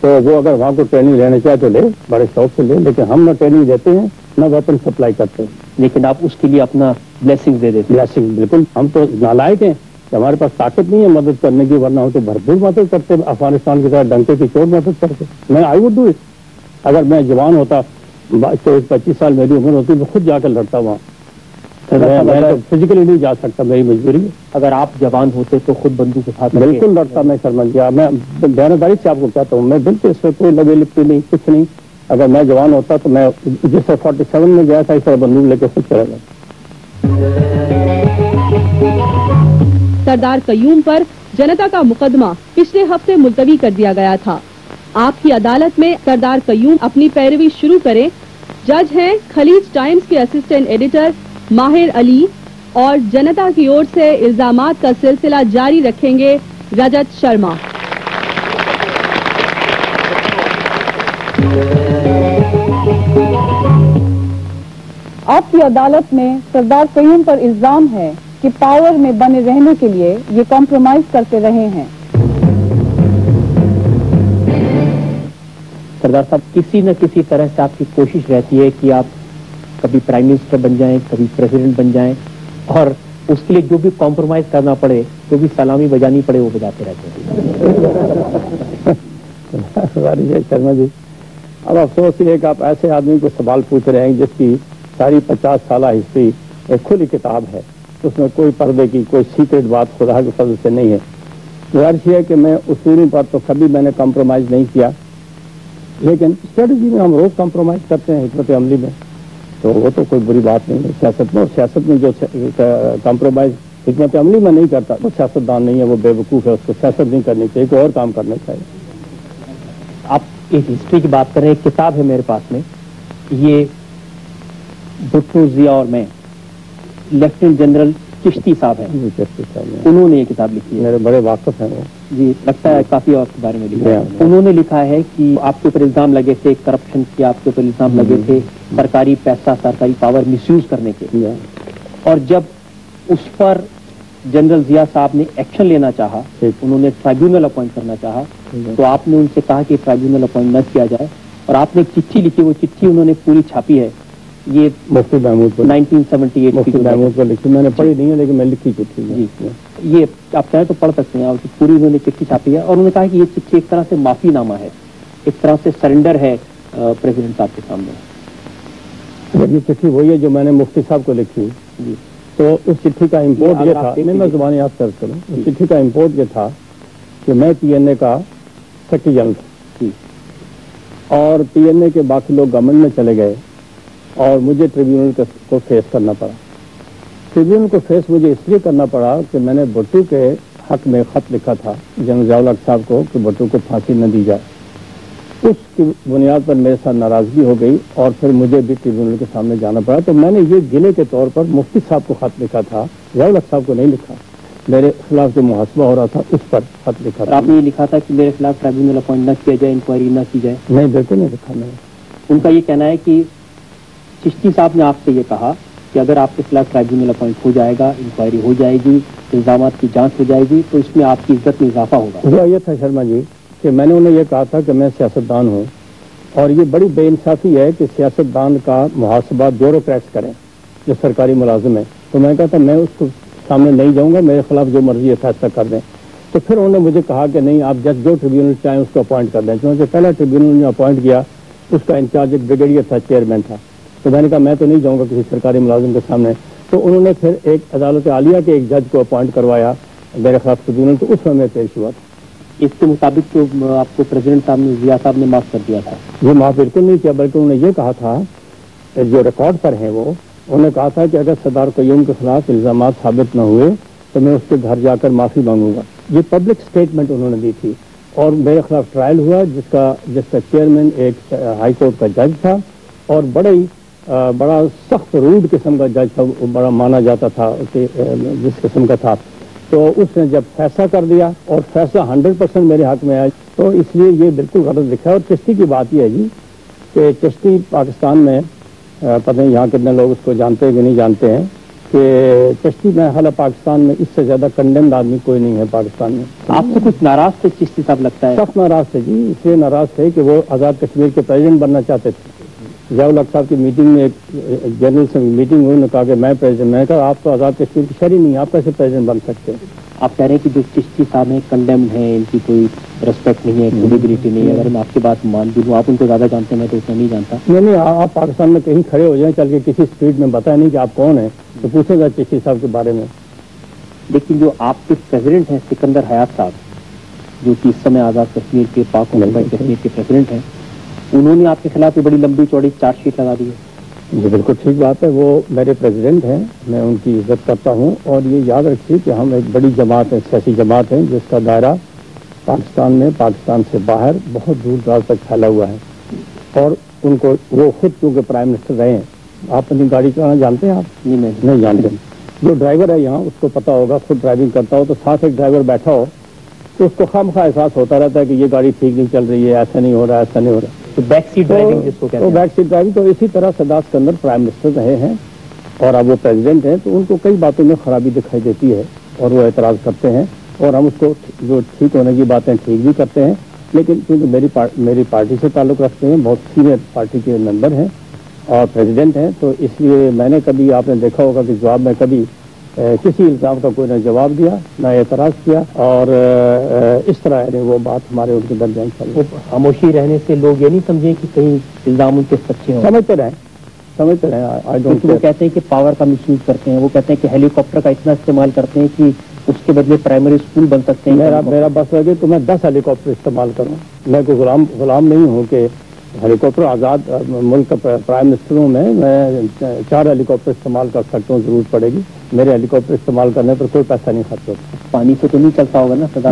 تو وہ اگر وہاں کو ٹریننگ لینا چاہے تو لے، بڑے شوق سے لے، لیکن ہم نہ ٹریننگ دیتے ہیں نہ ویپن سپلائی کرتے ہیں، لیکن آپ اس کے لیے اپنا بلیسنگ دے دیتے ہیں۔ بلیسنگ بالکل، ہم تو نالائق ہیں کہ ہمارے پاس طاقت نہیں ہے مدد کرنے کی، ورنہ ہم تو بھرپور مدد کرتے ہیں، افغانستان کی طرح ڈنکے کی چوٹ مدد کرتے۔ میں آئی وڈ ڈو اٹ، اگر میں جوان ہوتا، 24-25 سال میری عمر ہوتی، میں خود جا کر لڑتا وہاں، میں تو فزیکلی نہیں جا سکتا، میری مجبوری ہے۔ اگر آپ جوان ہوتے تو خود بندوق کے ساتھ بالکل لڑتا میں شرمن جی، میں بیانیداری سے آپ کو کہتا ہوں، میں بالکل اس میں کوئی لگے لپٹی نہیں، کچھ نہیں۔ اگر میں جوان ہوتا تو میں جس سے 47 میں گیا تھا اس طرح بندوق لے کے خود چلا گیا۔ سردار قیوم پر جنتا کا مقدمہ پچھلے ہفتے ملتوی کر دیا گیا تھا۔ آپ کی عدالت میں سردار قیوم اپنی پیروی شروع کریں۔ جج ہیں خلیج ٹائمز کے اسسٹنٹ ایڈیٹر ماہر علی، اور جنتا کی اور سے الزامات کا سلسلہ جاری رکھیں گے رجت شرما۔ آپ کی عدالت میں سردار قیوم پر الزام ہے کہ پاور میں بنے رہنے کے لیے یہ کمپرومائز کرتے رہے ہیں۔ سردار صاحب، کسی نہ کسی طرح سے آپ کی کوشش رہتی ہے کہ آپ کبھی پرائم منسٹر بن جائیں، کبھی پریزیڈنٹ بن جائیں، اور اس کے لیے جو بھی کمپرومائز کرنا پڑے، جو بھی سلامی بجانی پڑے، وہ بجاتے رہتے ہیں۔ شرما جی، اب افسوس یہ ہے کہ آپ ایسے آدمی کو سوال پوچھ رہے ہیں جس کی ساری 50 سالہ ہسٹری ایک کھلی کتاب ہے، اس میں کوئی پردے کی کوئی سیکرٹ بات خدا کے فضل سے نہیں ہے۔ گزارش یہ ہے کہ میں اصولوں پر تو کبھی میں نے کمپرومائز نہیں کیا، لیکن اسٹریٹجی میں ہم روز کمپرومائز کرتے ہیں، حکمت عملی میں، تو وہ تو کوئی بری بات نہیں ہے سیاست میں۔ اور سیاست میں جو کمپرومائز حکمت عملی میں نہیں کرتا وہ سیاستدان نہیں ہے، وہ بے وقوف ہے، اس کو سیاست نہیں کرنی چاہیے، کوئی اور کام کرنا چاہیے۔ آپ ایک ہسٹری کی بات کر رہے ہیں، ایک کتاب ہے میرے پاس میں، یہ بھٹو، ضیاء اور میں، لیفٹیننٹ جنرل چشتی صاحب ہیں، چشتی صاحب انہوں نے یہ کتاب لکھی ہے، میرے بڑے واقف ہیں وہ، جی لگتا ہے کافی اور کے بارے میں لکھا ہے۔ انہوں نے لکھا ہے کہ آپ کے اوپر الزام لگے تھے کرپشن کے، آپ کے اوپر الزام لگے تھے سرکاری پیسہ، سرکاری پاور مس یوز کرنے کے، اور جب اس پر جنرل ضیاء صاحب نے ایکشن لینا چاہا، انہوں نے ٹرائیبیونل اپوائنٹ کرنا چاہا، تو آپ نے ان سے کہا کہ ٹرائیبیونل اپوائنٹ نہ کیا جائے، اور آپ نے ایک چٹھی لکھی، وہ چٹھی انہوں نے پوری چھاپی ہے، یہ مفتی محمود کو 1978 مفتی محمود کو لکھی، میں نے پڑھی نہیں ہے لیکن میں لکھی چٹھی جی، یہ آپ چاہیں تو پڑھ سکتے ہیں، اور پوری انہوں نے چٹھی چھاپی ہے، اور انہوں نے کہا کہ یہ چٹھی ایک طرح سے معافی نامہ ہے، ایک طرح سے سرنڈر ہے پریزیڈنٹ صاحب کے سامنے۔ یہ چٹھی وہی ہے جو میں نے مفتی صاحب کو لکھی، جی، تو اس چٹھی کا امپورٹ یہ تھا، میں زبان یاد کر کروں، اس چٹھی کا امپورٹ یہ تھا کہ میں پی این اے کا سیکرٹری جنرل تھا، اور پی این اے کے باقی لوگ گورنمنٹ میں چلے گئے، اور مجھے ٹریبیونل کو فیس کرنا پڑا۔ ٹریبیونل کو فیس مجھے اس لیے کرنا پڑا کہ میں نے بھٹو کے حق میں خط لکھا تھا جنرل ضیاء الحق صاحب کو کہ بھٹو کو پھانسی نہ دی جائے، اس کی بنیاد پر میرے ساتھ ناراضگی ہو گئی، اور پھر مجھے بھی ٹریبیونل کے سامنے جانا پڑا، تو میں نے یہ گلے کے طور پر مفتی صاحب کو خط لکھا تھا، ضیاء الحق صاحب کو نہیں لکھا، میرے خلاف جو محاسبہ ہو رہا تھا اس پر خط لکھا تھا۔ آپ نے یہ لکھا تھا کہ میرے خلاف ٹرائیبیونل اپوائنٹ نہ کیا جائے، انکوائری نہ کی جائے؟ نہیں، بالکل نہیں لکھا میں نے۔ ان کا یہ کہنا ہے کہ چشتی صاحب نے آپ سے یہ کہا کہ اگر آپ کے خلاف ٹرائیبیونل اپوائنٹ ہو جائے گا، انکوائری ہو جائے گی، الزامات کی جانچ ہو جائے گی، تو اس میں آپ کی عزت میں اضافہ ہوگا۔ ہوا یہ تھا شرما جی کہ میں نے انہیں یہ کہا تھا کہ میں سیاستدان ہوں، اور یہ بڑی بے انصافی ہے کہ سیاستدان کا محاسبہ بیوروکریٹس کریں جو سرکاری ملازم ہیں، تو میں کہتا میں اس کو سامنے نہیں جاؤں گا، میرے خلاف جو مرضی ہے فیصلہ کر دیں۔ تو پھر انہوں نے مجھے کہا کہ نہیں، آپ جج جو ٹریبیونل چاہیں اس کو اپوائنٹ کر دیں، چونکہ پہلا ٹریبیونل نے اپوائنٹ کیا اس کا انچارج ایک بریگیڈیئر تھا، چیئرمین تھا، تو میں نے کہا میں تو نہیں جاؤں گا کسی سرکاری ملازم کے سامنے، تو انہوں نے پھر ایک عدالت عالیہ کے ایک جج کو اپوائنٹ کروایا میرے خلاف ٹریبیونل، تو اس میں پیش ہوا تھا۔ اس کے مطابق تو آپ کو پریزیڈنٹ صاحب نے، ضیاء صاحب نے معاف کر دیا تھا؟ یہ معاف بالکل نہیں کیا، بلکہ انہوں نے یہ کہا تھا، جو ریکارڈ پر ہیں وہ، انہوں نے کہا تھا کہ اگر سردار قیوم کے خلاف الزامات ثابت نہ ہوئے تو میں اس کے گھر جا کر معافی مانگوں گا۔ یہ پبلک اسٹیٹمنٹ انہوں نے دی تھی، اور میرے خلاف ٹرائل ہوا جس کا چیئرمین ایک ہائی کورٹ کا جج تھا، اور بڑا سخت روڈ قسم کا جج تھا، بڑا مانا جاتا تھا جس قسم کا تھا، تو اس نے جب فیصلہ کر دیا اور فیصلہ 100% میرے حق میں آیا، تو اس لیے یہ بالکل غلط لکھا ہے۔ اور چشتی کی بات یہ ہے جی کہ چشتی پاکستان میں پتہ نہیں یہاں کتنے لوگ اس کو جانتے ہیں کہ نہیں جانتے ہیں، کہ چشتی محل پاکستان میں اس سے زیادہ کنڈمڈ آدمی کوئی نہیں ہے پاکستان میں. آپ سے کچھ ناراض تھے چشتی صاحب لگتا ہے؟ سخت ناراض تھے جی. اس لیے ناراض تھے کہ وہ آزاد کشمیر کے پریزیڈنٹ بننا چاہتے تھے. ضیاء الحق صاحب کی میٹنگ میں ایک جنرل سے میٹنگ ہوئی, انہوں نے کہا کہ میں پریزیڈنٹ. میں نے کہا آپ تو آزاد کشمیر کی شہری نہیں, آپ کیسے پریزیڈنٹ بن سکتے ہیں؟ آپ کہہ رہے ہیں کہ جو چشتی صاحب ہیں کنڈیمڈ ہیں, ان کی کوئی ریسپیکٹ نہیں ہے, کریڈیبلٹی نہیں ہے. اگر میں آپ کی بات مان بھی لوں, آپ ان کو زیادہ جانتے ہیں, میں تو اتنا نہیں جانتا. نہیں, آپ پاکستان میں کہیں کھڑے ہو جائیں چل کے کسی اسٹریٹ میں بتائیں نہیں کہ آپ کون ہیں, تو پوچھے گا چشتی صاحب کے بارے میں. لیکن جو آپ کے پریزیڈنٹ ہیں سکندر حیات صاحب, جو کہ اس سمے آزاد کشمیر کے پاک آکوپائڈ کشمیر کے پریزیڈنٹ ہیں, انہوں نے آپ کے خلاف بڑی لمبی چوڑی چارج شیٹ لگا دی ہے. جی بالکل ٹھیک بات ہے. وہ میرے پریزیڈنٹ ہیں, میں ان کی عزت کرتا ہوں. اور یہ یاد رکھیے کہ ہم ایک بڑی جماعت ہے, سیاسی جماعت ہے, جس کا دائرہ پاکستان میں, پاکستان سے باہر بہت دور دراز تک پھیلا ہوا ہے. اور ان کو وہ خود کیونکہ پرائم منسٹر رہے ہیں. آپ اپنی گاڑی چلانا جانتے ہیں؟ آپ نہیں جانتے. جو ڈرائیور ہے یہاں اس کو پتا ہوگا, خود ڈرائیونگ کرتا ہو تو ساتھ ایک ڈرائیور بیٹھا ہو تو اس کو خامخواہ احساس ہوتا رہتا ہے کہ یہ گاڑی ٹھیک نہیں چل رہی ہے, ایسا نہیں ہو رہا, ایسا نہیں ہو رہا. تو بیک سیٹ ڈرائیونگ جس کو کہتے ہیں, بیک سیٹ ڈرائیونگ. تو اسی طرح سردار سکندر پرائم منسٹر رہے ہیں اور اب وہ پریزیڈنٹ ہیں, تو ان کو کئی باتوں میں خرابی دکھائی دیتی ہے اور وہ اعتراض کرتے ہیں, اور ہم اس کو جو ٹھیک ہونے کی باتیں ٹھیک بھی کرتے ہیں. لیکن کیونکہ میری پارٹی سے تعلق رکھتے ہیں, بہت سینئر پارٹی کے ممبر ہیں اور پریزیڈنٹ ہیں, تو اس لیے میں نے کبھی, آپ نے دیکھا ہوگا کہ جواب میں کبھی کسی الزام کا کوئی نہ جواب دیا نہ اعتراض کیا. اور اس طرح یعنی وہ بات ہمارے ان کے درمیان چل رہی ہے. خاموشی رہنے سے لوگ یہ نہیں سمجھیں کہ کہیں الزام ان کے سچے ہوں. سمجھتے رہیں. وہ کہتے ہیں کہ پاور کا مس یوز کرتے ہیں, وہ کہتے ہیں کہ ہیلی کاپٹر کا اتنا استعمال کرتے ہیں کہ اس کے بدلے پرائمری اسکول بن سکتے ہیں. میرا بس لگے تو میں 10 ہیلی کاپٹر استعمال کروں. میں کوئی غلام نہیں ہوں کہ ہیلی کاپٹر. آزاد ملک کا پرائم منسٹر ہوں میں 4 ہیلی کاپٹر استعمال کر سکتا ہوں, ضرورت پڑے گی. میرے ہیلی کاپٹر استعمال کرنے پر کوئی پیسہ نہیں خرچ ہوتا. پانی سے تو نہیں چلتا ہوگا نا؟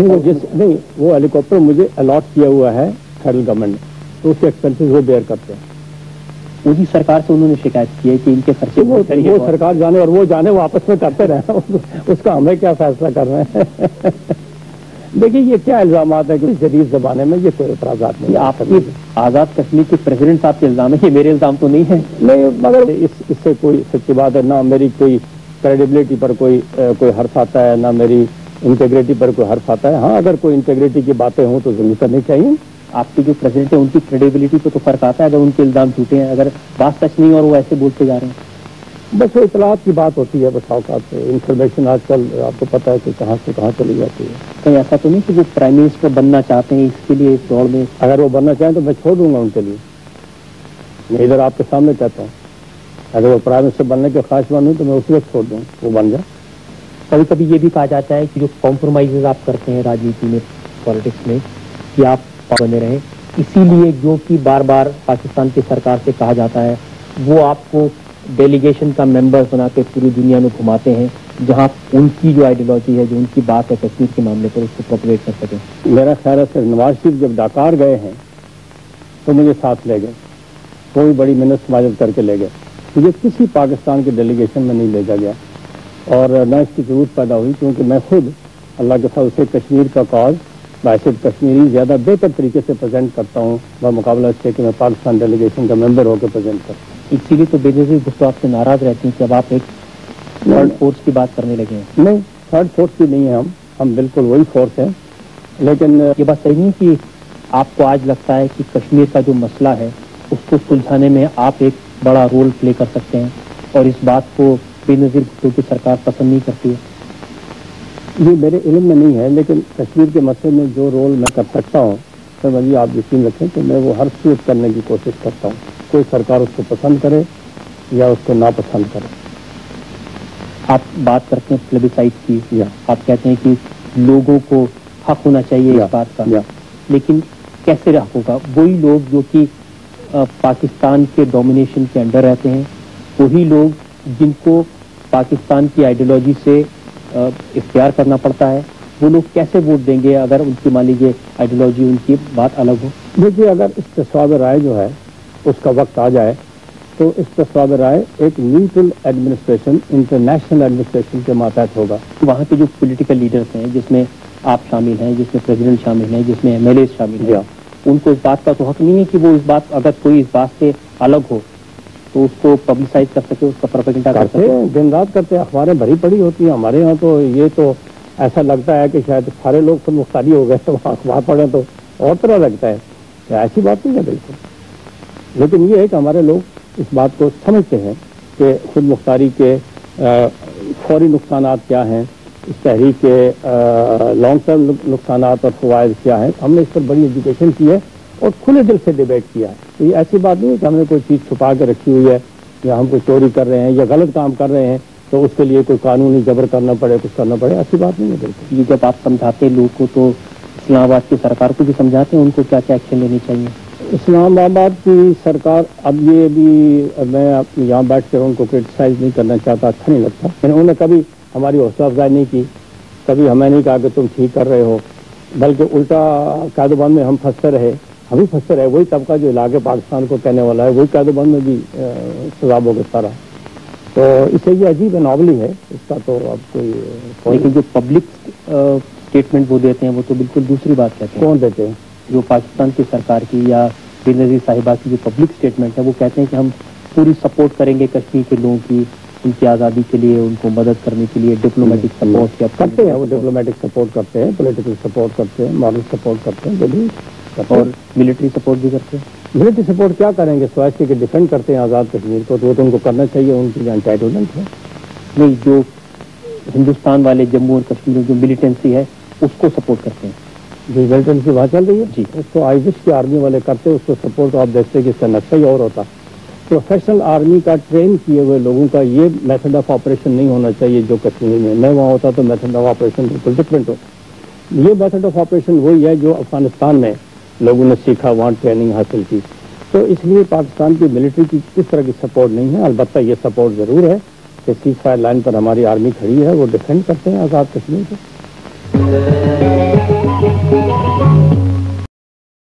نہیں, وہ ہیلی کاپٹر مجھے الاٹ کیا ہوا ہے فیڈرل گورنمنٹ نے, تو اس کے ایکسپینسز وہ بیئر کرتے ہیں. مودی سرکار سے انہوں نے شکایت کی ہے کہ ان کے خرچے وہ سرکار جانے اور وہ جانے, وہ آپس میں کرتے رہے. اس کا ہمیں کیا فیصلہ کر رہے ہیں؟ دیکھیے یہ کیا الزامات ہیں کہ جدید زمانے میں یہ کوئی اعتراضات نہیں. آپ کی آزاد کشمیر کے پریزیڈنٹ صاحب کے الزام ہے, یہ میرے الزام تو نہیں ہے. نہیں, مگر اس سے کوئی سچی بات ہے. نہ میری کوئی کریڈیبلٹی پر کوئی حرف آتا ہے, نہ میری انٹیگریٹی پر کوئی حرف آتا ہے. ہاں, اگر کوئی انٹیگریٹی کی باتیں ہوں تو ضرور کرنی چاہیے. آپ کے جو پریزیڈنٹ ہیں ان کی کریڈیبلٹی پہ تو فرق آتا ہے اگر ان کے الزام جھوٹے ہیں, اگر بات سچ نہیں اور وہ ایسے بولتے جا رہے ہیں. بس وہ اطلاعات کی بات ہوتی ہے, بس اوقات سے انفارمیشن آج کل آپ کو پتا ہے کہ کہاں سے کہاں چلی جاتی ہے. کہیں ایسا تو نہیں کہ وہ پرائم منسٹر بننا چاہتے ہیں, اس کے لیے اس دوڑ میں اگر وہ بننا چاہیں تو میں چھوڑ دوں گا ان کے لیے. میں ادھر آپ کے سامنے کہتا ہوں, اگر وہ پرائم منسٹر بننے کے خواہش مند ہوں تو میں اسی وقت چھوڑ دوں, وہ بن جائے. کبھی کبھی یہ بھی کہا جاتا ہے کہ جو کمپرومائزز آپ کرتے ہیں راجنیتی میں, پالیٹکس میں, کہ آپ بنے رہیں, اسی لیے جو کہ بار بار پاکستان کی سرکار سے کہا جاتا ہے وہ آپ کو ڈیلیگیشن کا ممبر بنا کے پوری دنیا میں گھماتے ہیں, جہاں ان کی جو آئیڈیالوجی ہے, جو ان کی بات ہے کشمیر کے معاملے پر, اس کو پروپیگیٹ کر سکیں. میرا خیال ہے سر نواز شریف جب ڈاکار گئے ہیں تو مجھے ساتھ لے گئے, کوئی بڑی منت سماجت کر کے لے گئے. مجھے کسی پاکستان کے ڈیلیگیشن میں نہیں بھیجا گیا اور نہ اس کی ضرورت پیدا ہوئی, کیونکہ میں خود اللہ کے فضل سے کشمیر کا کاز بحیثیت کشمیری زیادہ بہتر طریقے سے پریزنٹ کرتا ہوں بمقابلہ اس سے کہ میں پاکستان ڈیلیگیشن کا ممبر ہو کے پریزنٹ کرتا ہوں. اسی لیے تو بے نظیر گفتگو آپ سے ناراض رہتی ہیں کہ اب آپ ایک تھرڈ فورس کی بات کرنے لگے ہیں. نہیں, تھرڈ فورس کی نہیں ہے, ہم بالکل وہی فورس ہیں. لیکن یہ بات صحیح نہیں کہ آپ کو آج لگتا ہے کہ کشمیر کا جو مسئلہ ہے اس کو سلجھانے میں آپ ایک بڑا رول پلے کر سکتے ہیں, اور اس بات کو بے نظیر گفتگو کی سرکار پسند نہیں کرتی ہے. یہ میرے علم میں نہیں ہے, لیکن کشمیر کے مسئلے میں جو رول میں کر سکتا ہوں سر مجھے آپ یقین رکھیں کہ میں وہ ہر صورت کرنے کی کوشش کرتا ہوں, کوئی سرکار اس کو پسند کرے یا اس کو ناپسند کرے. آپ بات کرتے ہیں پلیبیسائٹ کی, یا آپ کہتے ہیں کہ لوگوں کو حق ہونا چاہیے اس بات کا, لیکن کیسے حق ہوگا؟ وہی لوگ جو کہ پاکستان کے ڈومینیشن کے انڈر رہتے ہیں, وہی لوگ جن کو پاکستان کی آئیڈیالوجی سے اختیار کرنا پڑتا ہے, وہ لوگ کیسے ووٹ دیں گے اگر ان کی مان لیجیے آئیڈیالوجی ان کی بات الگ ہو؟ دیکھیے, اگر استصواب رائے جو ہے اس کا وقت آ جائے تو استصواب رائے ایک نیوٹرل ایڈمنسٹریشن, انٹرنیشنل ایڈمنسٹریشن کے ماتحت ہوگا. وہاں کے جو پولیٹیکل لیڈرز ہیں, جس میں آپ شامل ہیں, جس میں پریزیڈنٹ شامل ہیں, جس میں MLA شامل ہیں, ان کو اس بات کا تو حق نہیں ہے کہ وہ اس بات, اگر کوئی اس بات سے الگ ہو تو اس کو پبلسائز کر سکے, اس کا پروپیگنڈا کر کرتے ہیں, دن رات کرتے ہیں, اخباریں بھری پڑی ہوتی ہیں ہمارے یہاں. تو یہ تو ایسا لگتا ہے کہ شاید سارے لوگ خود مختاری ہو گئے, وہاں اخبار پڑھیں تو اور طرح لگتا ہے. ایسی بات نہیں ہے بالکل, لیکن یہ ہے کہ ہمارے لوگ اس بات کو سمجھتے ہیں کہ خود مختاری کے فوری نقصانات کیا ہیں, اس تحریک کے لانگ ٹرم نقصانات اور فوائد کیا ہیں. ہم نے اس پر بڑی ایجوکیشن کی ہے اور کھلے دل سے ڈیبیٹ کیا ہے. تو یہ ایسی بات نہیں ہے کہ ہم نے کوئی چیز چھپا کے رکھی ہوئی ہے یا ہم کوئی چوری کر رہے ہیں یا غلط کام کر رہے ہیں تو اس کے لیے کوئی قانونی جبر کرنا پڑے, کچھ کرنا پڑے, ایسی بات نہیں ہے بالکل. یہ جب آپ سمجھاتے لوگوں کو تو اسلام آباد کی سرکار کو بھی سمجھاتے ہیں ان کو کیا کیا ایکشن لینی چاہیے؟ اسلام آباد کی سرکار, اب یہ بھی میں یہاں بیٹھ کر ان کو کرٹیسائز نہیں کرنا چاہتا, اچھا نہیں لگتا. انہوں نے کبھی ہماری حوصلہ افزائی نہیں کی, کبھی ہمیں نہیں کہا کہ تم ٹھیک کر رہے ہو, بلکہ الٹا قید و بند میں ہم پھنستے رہے, ہم بھی پھنستے رہے. وہی طبقہ جو علاقے پاکستان کو کہنے والا ہے وہی قید و بند میں بھی سزا بھگتتا رہا. تو اسے یہ عجیب انوبلی ہے, اس کا تو اب کوئی. لیکن جو پبلک اسٹیٹمنٹ وہ دیتے ہیں وہ تو بالکل دوسری بات کہتے ہیں. کون دیتے ہیں؟ جو پاکستان کی سرکار کی یا بینظیر صاحبہ کی جو پبلک اسٹیٹمنٹ ہے وہ کہتے ہیں کہ ہم پوری سپورٹ کریں گے کشمیر کے لوگوں کی, ان کی آزادی کے لیے, ان کو مدد کرنے کے لیے ڈپلومیٹک سپورٹ کیا کرتے ہیں. وہ ڈپلومیٹک سپورٹ کرتے ہیں, پولیٹیکل سپورٹ کرتے ہیں, مارل سپورٹ کرتے ہیں, اور ملٹری سپورٹ بھی کرتے ہیں. ملٹری سپورٹ کیا کریں گے سوائے کہ ڈیفینڈ کرتے ہیں آزاد کشمیر کو, تو وہ تو ان کو کرنا چاہیے, ان کی انٹائٹلمنٹ ہے. نہیں, جو ہندوستان والے جموں اور کشمیر میں جو ملیٹنسی ہے اس کو سپورٹ کرتے ہیں. جو ملیٹنسی وہاں چل رہی ہے جی, اس کو آئی وش کے آرمی والے کرتے, اس کو سپورٹ آپ دیکھتے کہ اس کا نقشہ ہی اور ہوتا. پروفیشنل آرمی کا ٹرین کیے ہوئے لوگوں کا یہ میتھڈ آف آپریشن نہیں ہونا چاہیے جو کشمیر میں وہاں ہوتا تو میتھڈ آف آپریشن بالکل ڈفرینٹ ہوتا. یہ میتھڈ آف آپریشن وہی ہے جو افغانستان میں لوگوں نے سیکھا, وہاں ٹریننگ حاصل کی. تو اس لیے پاکستان کی ملٹری کی کس طرح کی سپورٹ نہیں ہے. البتہ یہ سپورٹ ضرور ہے کہ سیز فائر لائن پر ہماری آرمی کھڑی ہے, وہ ڈیفینڈ کرتے ہیں آزاد کشمیر کو.